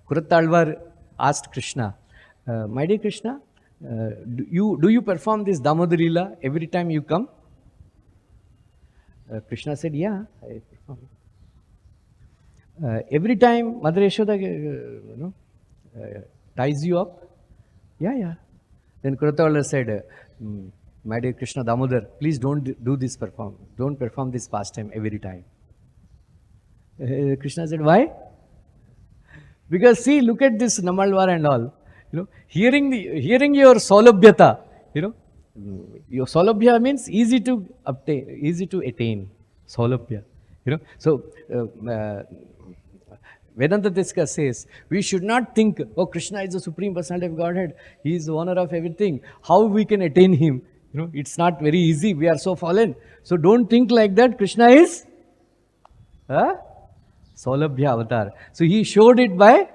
Kurattalvar asked Krishna, my dear Krishna, do you perform this Damodar Leela every time you come? Krishna said, yeah, I perform. Every time Mother Yashoda ties you up? Yeah. Then Kurattalvar said, my dear Krishna Damodar, please don't do this don't perform this pastime every time. Krishna said, why? Because see, look at this Namalwar and all. Hearing your solabhyata, your solabhya means easy to obtain, easy to attain. Solabhya. So Vedanta Discourse says, we should not think, oh, Krishna is the Supreme Personality of Godhead. He is the owner of everything. How we can attain him? It's not very easy. We are so fallen. So don't think like that. Krishna is Solabhya avatar. So he showed it by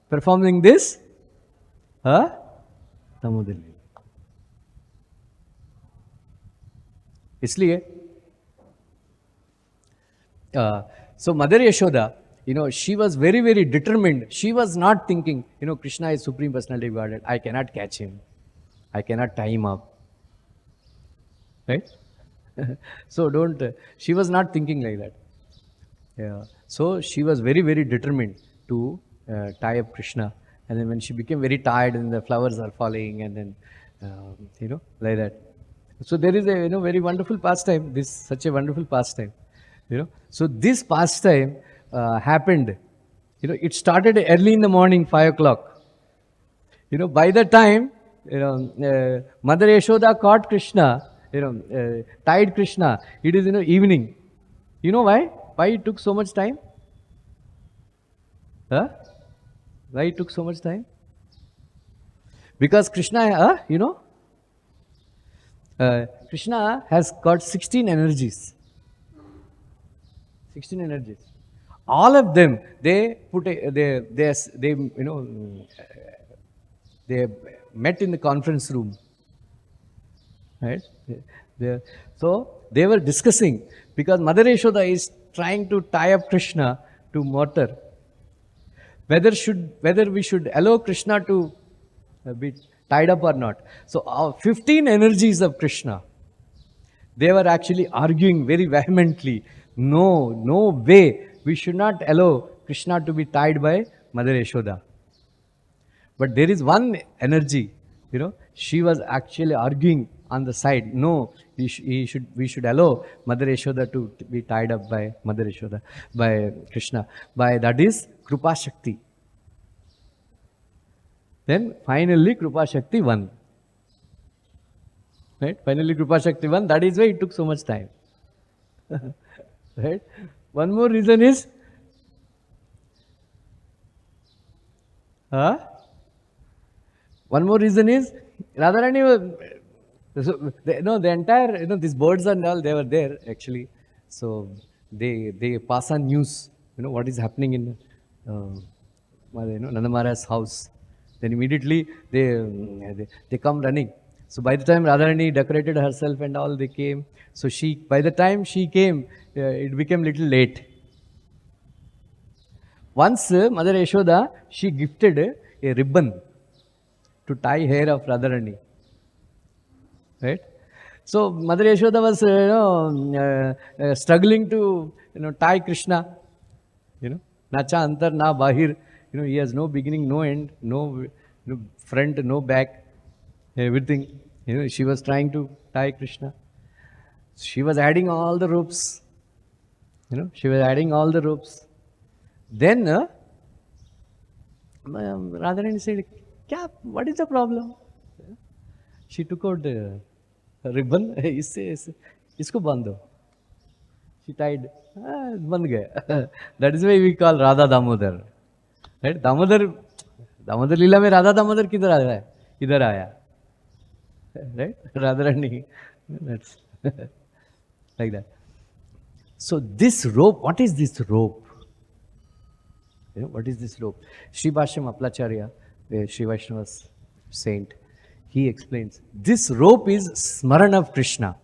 performing this Damodar Leela. इसलिए so Mother Yashoda, she was very, very determined. She was not thinking, Krishna is Supreme Personality of Godhead. I cannot catch him. I cannot tie him up. Right? So she was not thinking like that. Yeah. So she was very, very determined to tie up Krishna. And then when she became very tired and the flowers are falling and then, like that. So there is a, very wonderful pastime, such a wonderful pastime. So this pastime happened, it started early in the morning, 5 o'clock. By the time, Mother Yashoda caught Krishna, tied Krishna, it is, evening. You know why? Why it took so much time? Why it took so much time? Because Krishna, Krishna has got 16 energies. 16 energies. All of them, they met in the conference room. Right? So they were discussing, because Mother Yashoda is trying to tie up Krishna to mortar. Whether we should allow Krishna to be tied up or not. So 15 energies of Krishna, they were actually arguing very vehemently. No way, we should not allow Krishna to be tied by Mother Yashoda. But there is one energy, she was actually arguing on the side. No, we should allow Mother Yashoda to be tied up by Mother Yashoda, by Krishna. That is Krupa Shakti. Then finally Krupa Shakti won. Right? Finally Krupa Shakti won. That is why it took so much time. Right? One more reason is, Radharani, the entire, these birds and all, they were there actually. So they pass on news, what is happening in Nanda Maharaj's house. Then immediately they come running. So by the time Radharani decorated herself and all, they came. So by the time she came, it became little late. Once Mother Yashoda, she gifted a ribbon to tie hair of Radharani. Right? So Mother Yashoda was, struggling to, tie Krishna. Nacha antar na bahir. He has no beginning, no end, no front, no back, everything. She was trying to tie Krishna. She was adding all the ropes. She was adding all the ropes. Then Radharani said, "Kya? What is the problem?" She took out the ribbon. इसको बांध दो. She tied. बंध गया. That is why we call Radha Damodar. Right? Damodar लीला में राधा दामोदर किधर आ रहा है? इधर आया. Right? Radharani. That's like that. So this rope, what is this rope? What is this rope? Sri Bhashyam Aplacharya, Sri Vaishnava's saint, he explains, this rope is Smaran of Krishna.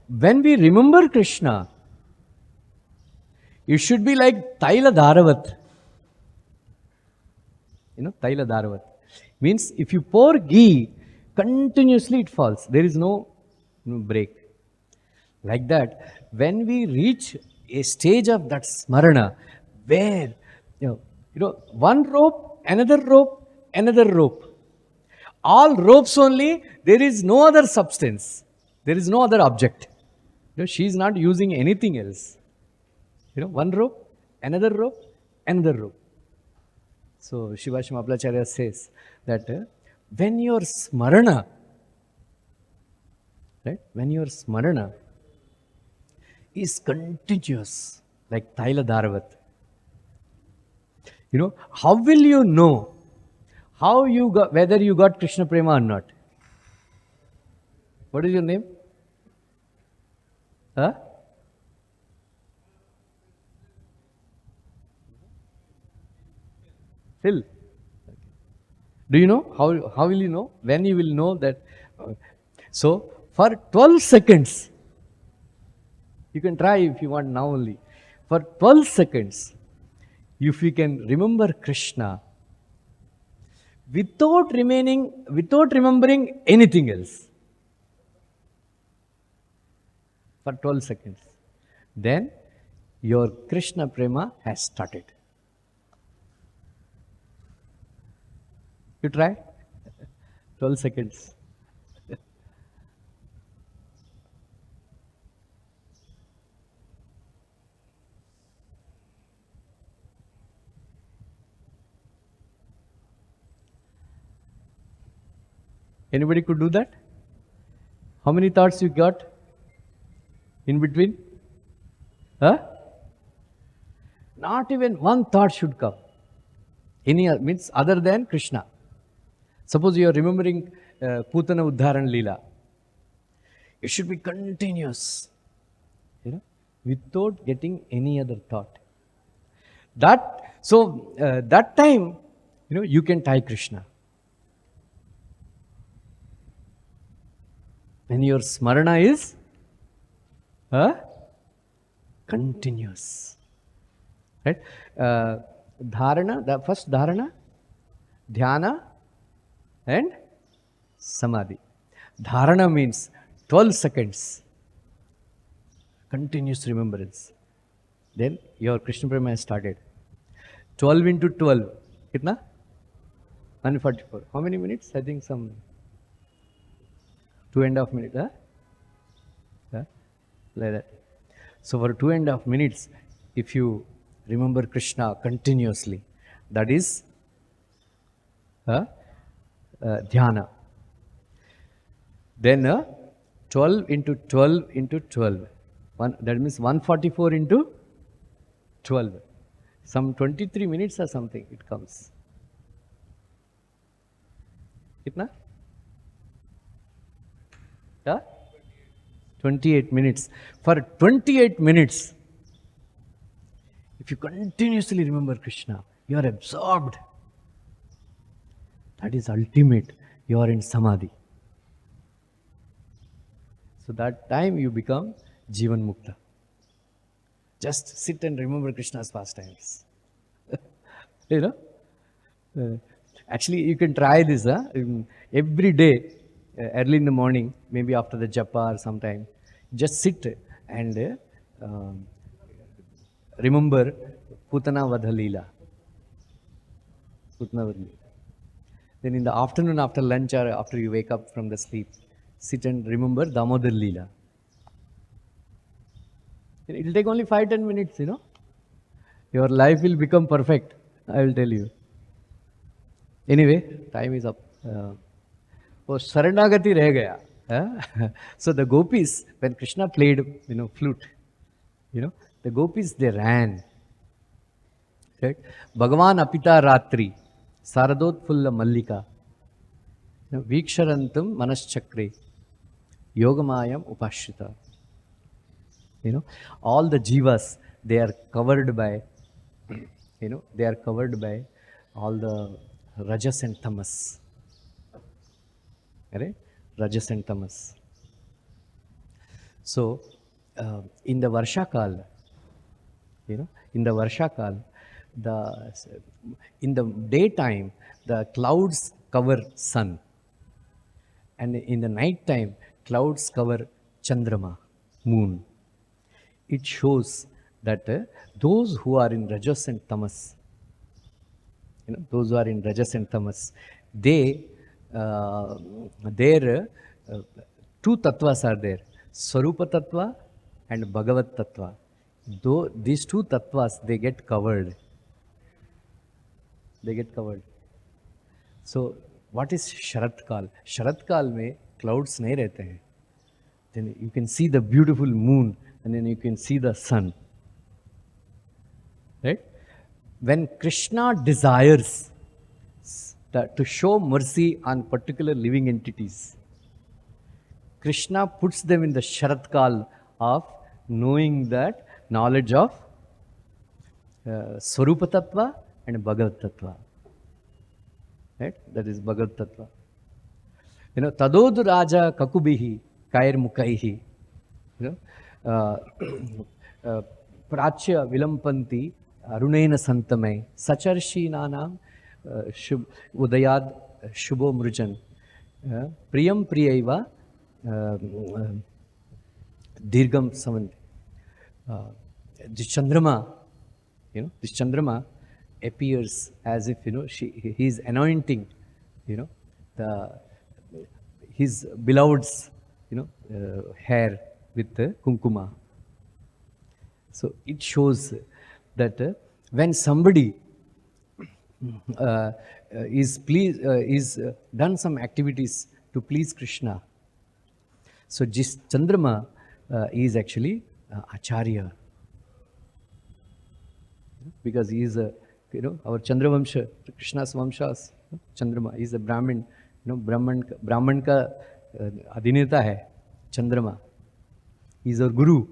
When we remember Krishna, it should be like Taila Dharavat. Taila Dharavat. Means if you pour ghee, continuously it falls. There is no break. Like that, when we reach a stage of that smarana, where, one rope, another rope, another rope. All ropes only, there is no other substance. There is no other object. She is not using anything else. One rope, another rope, another rope. So, Shivashima Aplacharya says that when your smarana, right, when your smarana is continuous, like Taila Dharavat, how will you know whether you got Krishna Prema or not? What is your name? Huh? Phil. Do you know? How will you know? When you will know that? So, for 12 seconds, you can try if you want now only. For 12 seconds, if you can remember Krishna without remembering anything else, for 12 seconds, then your Krishna Prema has started. You try? 12 seconds. Anybody could do that? How many thoughts you got in between? Huh? Not even one thought should come. Means other than Krishna. Suppose you are remembering Putana Uddharan Leela. It should be continuous, without getting any other thought. That time, you can tie Krishna. When your smarana is continuous. Right? Dharana, the first dharana, dhyana, and samadhi. Dharana means 12 seconds. Continuous remembrance. Then your Krishna Prema has started. 12 into 12. Kitna? 144. How many minutes? I think some 2.5 minutes. Huh? Like that. So for 2.5 minutes, if you remember Krishna continuously, that is dhyana. Then 12 into 12 into 12. That means 144 into 12. Some 23 minutes or something it comes. Kitna? 28 minutes. For 28 minutes, if you continuously remember Krishna, you are absorbed. That is ultimate. You are in samadhi. So that time you become Jivan Mukta. Just sit and remember Krishna's pastimes. Actually, you can try this every day, early in the morning, maybe after the japa or sometime. Just sit and remember Putana Vadha Leela. Putana Vadha Leela. Then in the afternoon, after lunch or after you wake up from the sleep, sit and remember Damodar Leela. It will take only 5-10 minutes, Your life will become perfect, I will tell you. Anyway, time is up. वो शरणागति रह गया. So the gopis, when Krishna played, flute, the gopis, they ran. Right? Bhagavan apita ratri, saradot fulla mallika, viksharantam manaschakre, yogamayam upashrita. All the jivas, they are covered by, they are covered by all the rajas and tamas. Right? Rajas and tamas. So, in the Varshakal, in the Varshakal, in the daytime, the clouds cover sun. And in the night time, clouds cover Chandrama, moon. It shows that those who are in Rajas and Tamas, those who are in Rajas and Tamas, their two tattvas are there, Swarupa Tattva and Bhagavat Tattva. Though these two tattvas, they get covered. They get covered. So, what is Sharat Kal? Sharat Kal mein clouds nahi rehte hain. Then you can see the beautiful moon and then you can see the sun. Right? When Krishna desires to show mercy on particular living entities, Krishna puts them in the Sharat Kal of knowing that knowledge of Swarupa Tattva and Bhagavat Tattva. Right? That is Bhagavat Tattva. Tadodu Raja Kakubihi Kair Mukaihi. Prachya Vilampanti Arunena Santamai Sacharshi Nanam Udayad Shubho Mrujan Priyam Priyaiva Dirgam Samanti. This Chandrama, this Chandrama appears as if, he is anointing, his beloved's, hair with kunkuma. So it shows that when somebody is done some activities to please Krishna, so this Chandrama is actually Acharya. Because he is our Chandravamsha, Krishna's Vamshas, Chandrama, he is a Brahmin, Brahman ka adhineta hai, Chandrama. He is our Guru.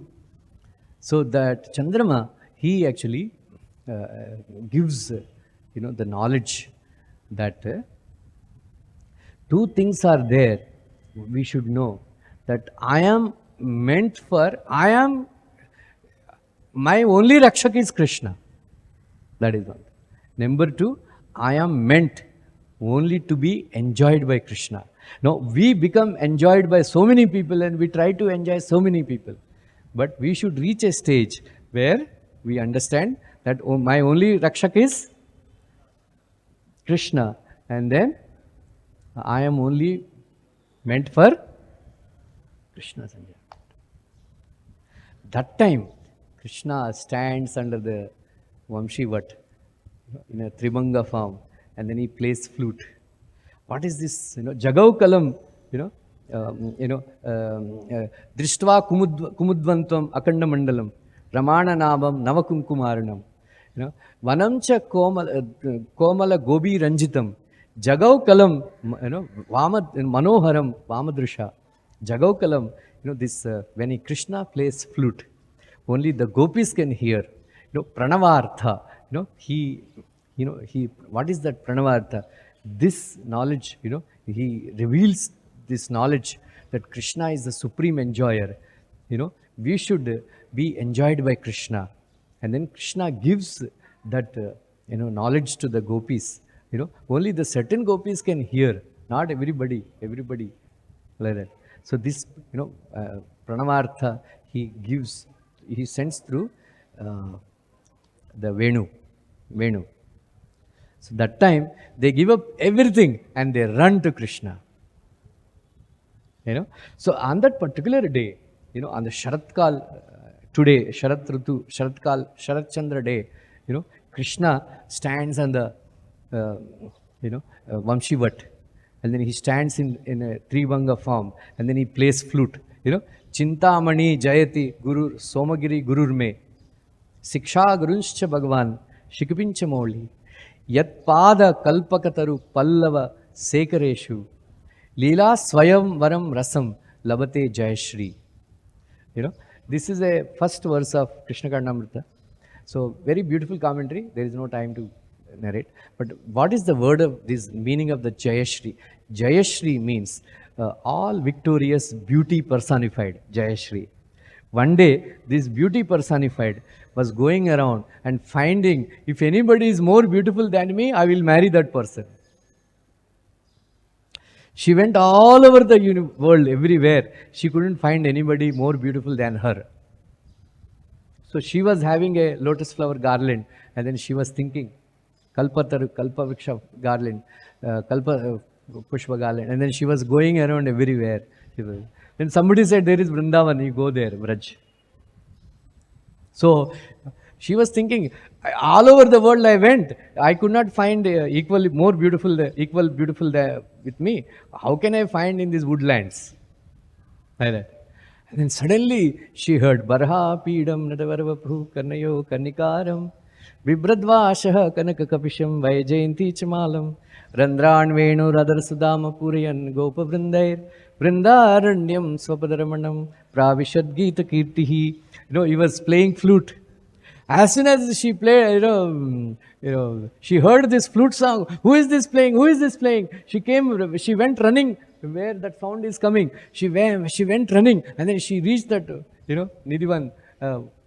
So that Chandrama, he actually gives, the knowledge that two things are there. We should know that my only Rakshak is Krishna. That is one. Number two, I am meant only to be enjoyed by Krishna. Now, we become enjoyed by so many people and we try to enjoy so many people. But we should reach a stage where we understand that my only Rakshak is Krishna. And then I am only meant for Krishna's enjoyment. That time, Krishna stands under the Vamshi Vat in a Tribanga form and then he plays flute. What is this? Jagau Kalam, Drishtva Kumudvantam Akanda Mandalam, Ramana Nabam Navakunkumaranam, Vanamcha Komala Gobi Ranjitam, Jagau Kalam, Manoharam Vamadrisha, Jagau Kalam, when Krishna plays flute, only the gopis can hear. Pranavartha, what is that Pranavartha? This knowledge, he reveals this knowledge that Krishna is the supreme enjoyer. We should be enjoyed by Krishna. And then Krishna gives that, knowledge to the gopis. Only the certain gopis can hear, not everybody like that. So this, Pranavartha, he sends through the Venu. So that time they give up everything and they run to Krishna. So on that particular day, on the Sharatkal today, Sharat Ritu, Sharatkal, Sharat Chandra day, Krishna stands on the, Vamshivat, and then he stands in a Trivanga form, and then he plays flute, Chintamani Jayati Guru Somagiri Gurur Me, Siksha Guruncha Bhagavan, Shikipincha Moli, Yat Pada Kalpakataru Pallava Sekareshu, Leela Swayam Varam Rasam Labate Jayashri. This is a first verse of Krishna Karnamrita. So very beautiful commentary. There is no time to narrate. But what is the word of this meaning of the Jayashri? Jayashri means all victorious beauty personified. Jayashri. One day, this beauty personified was going around and finding if anybody is more beautiful than me, I will marry that person. She went all over the world, everywhere. She couldn't find anybody more beautiful than her. So she was having a lotus flower garland, and then she was thinking, Kalpataru, Kalpaviksha garland, Pushpa garland, and then she was going around everywhere. Then somebody said, there is Vrindavan, you go there, Vraj. So she was thinking, all over the world I went, I could not find more beautiful, with me. How can I find in these woodlands? And then suddenly she heard, Barha Pidam Nadavarvapru Karnayo Karnikaram Vibradvashaha Kanakakapisham Vaijayanti Chamalam Randran Venu Radar Sudama Puriyan Gopa Vrindair Vrindaranyam Swapadaramanam Pravishad Gita Kirtihi. He was playing flute. As soon as she played, she heard this flute song. Who is this playing? Who is this playing? She went running where that sound is coming. She went running, and then she reached that, Nidhivan,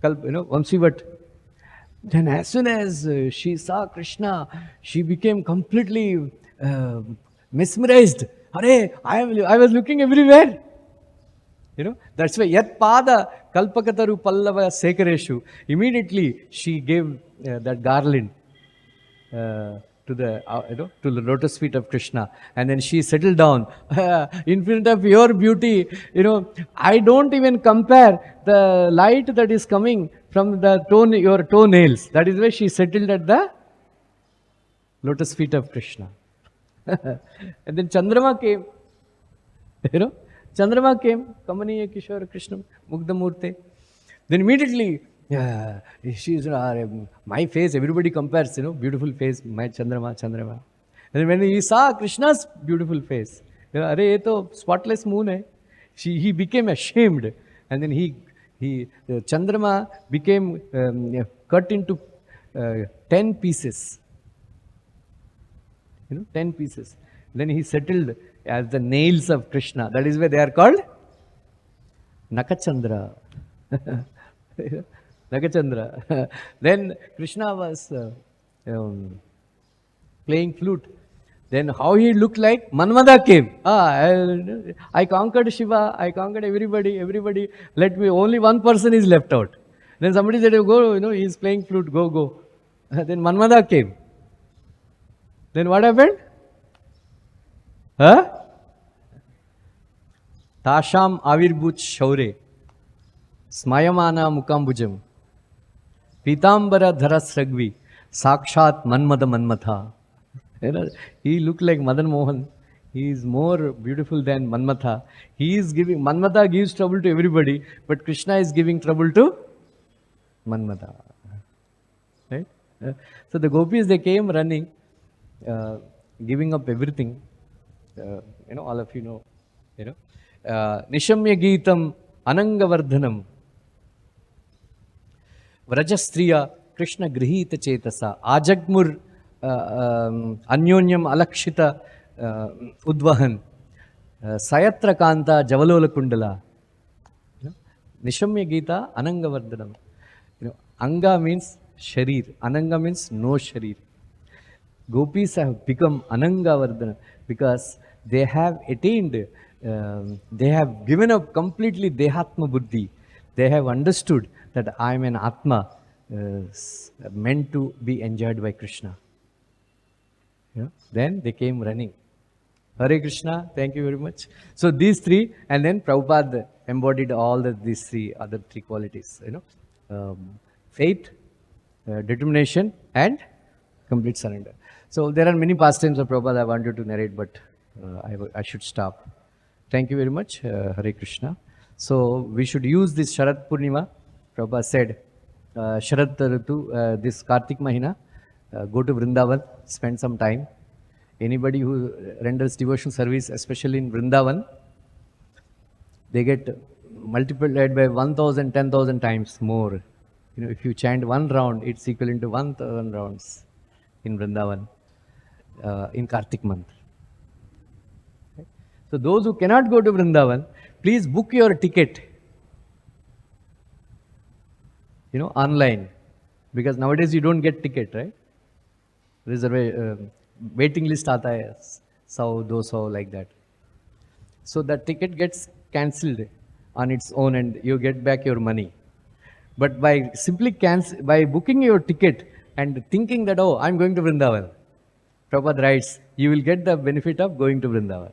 Vamsivat. Then as soon as she saw Krishna, she became completely mesmerized. Hare, I was looking everywhere. That's why Yat Pada Kalpakataru Pallava Sekareshu. Immediately she gave that garland to the lotus feet of Krishna, and then she settled down in front of your beauty. I don't even compare the light that is coming from your toenails. That is why she settled at the lotus feet of Krishna. And then Chandrama came. Chandrama came, Kamaniya Kishore Krishna, Mugdamurte. Then immediately, she's my face, everybody compares, beautiful face, my Chandrama. And then when he saw Krishna's beautiful face, Are, ye to spotless moon hai. He became ashamed. And then Chandrama became cut into 10 pieces. 10 pieces. Then he settled as the nails of Krishna. That is why they are called Nakachandra. Nakachandra. Then Krishna was playing flute. Then how he looked like? Manmada came. I conquered Shiva. I conquered everybody. Let me, only one person is left out. Then somebody said, go, he is playing flute. Go. Then Manmada came. Then what happened? Tasham avirbut shaure smayamana mukambujam pitambara dharasragvi sakshat manmada manmatha. He looked like Madan Mohan. He is more beautiful than Manmatha. Manmatha gives trouble to everybody, but Krishna is giving trouble to Manmatha. Right? So the gopis, they came running, giving up everything. All of you know. Nishamya Geetam Anangavardhanam Vrajastriya Krishna Grihita Chetasa Ajagmur Anyonyam Alakshita Udvahan Sayatra Kanta Javalola Kundala. Nishamya Gita Anangavardhanam. Anga means Sharir. Ananga means no Sharir. Gopis have become Anangavardhana because they have attained, they have given up completely Dehatma Buddhi. They have understood that I am an Atma meant to be enjoyed by Krishna. Yeah. Then they came running. Hare Krishna, thank you very much. So these three, and then Prabhupada embodied all these three other three qualities, faith, determination, and complete surrender. So there are many pastimes of Prabhupada I wanted to narrate, but I should stop. Thank you very much, Hare Krishna. So we should use this Sharat Purnima. Prabhupada said, Sharat Ritu, this Kartik Mahina, go to Vrindavan, spend some time. Anybody who renders devotional service, especially in Vrindavan, they get multiplied by 1,000, 10,000 times more. If you chant one round, it's equivalent to 1,000 rounds in Vrindavan in Kartik month. So those who cannot go to Vrindavan, please book your ticket, online, because nowadays you don't get ticket, right? Waiting list aata hai, 100, 200 like that. So the ticket gets cancelled on its own and you get back your money. But by simply by booking your ticket and thinking that, oh, I'm going to Vrindavan, Prabhupada writes, you will get the benefit of going to Vrindavan.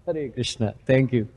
Hare Krishna. Thank you.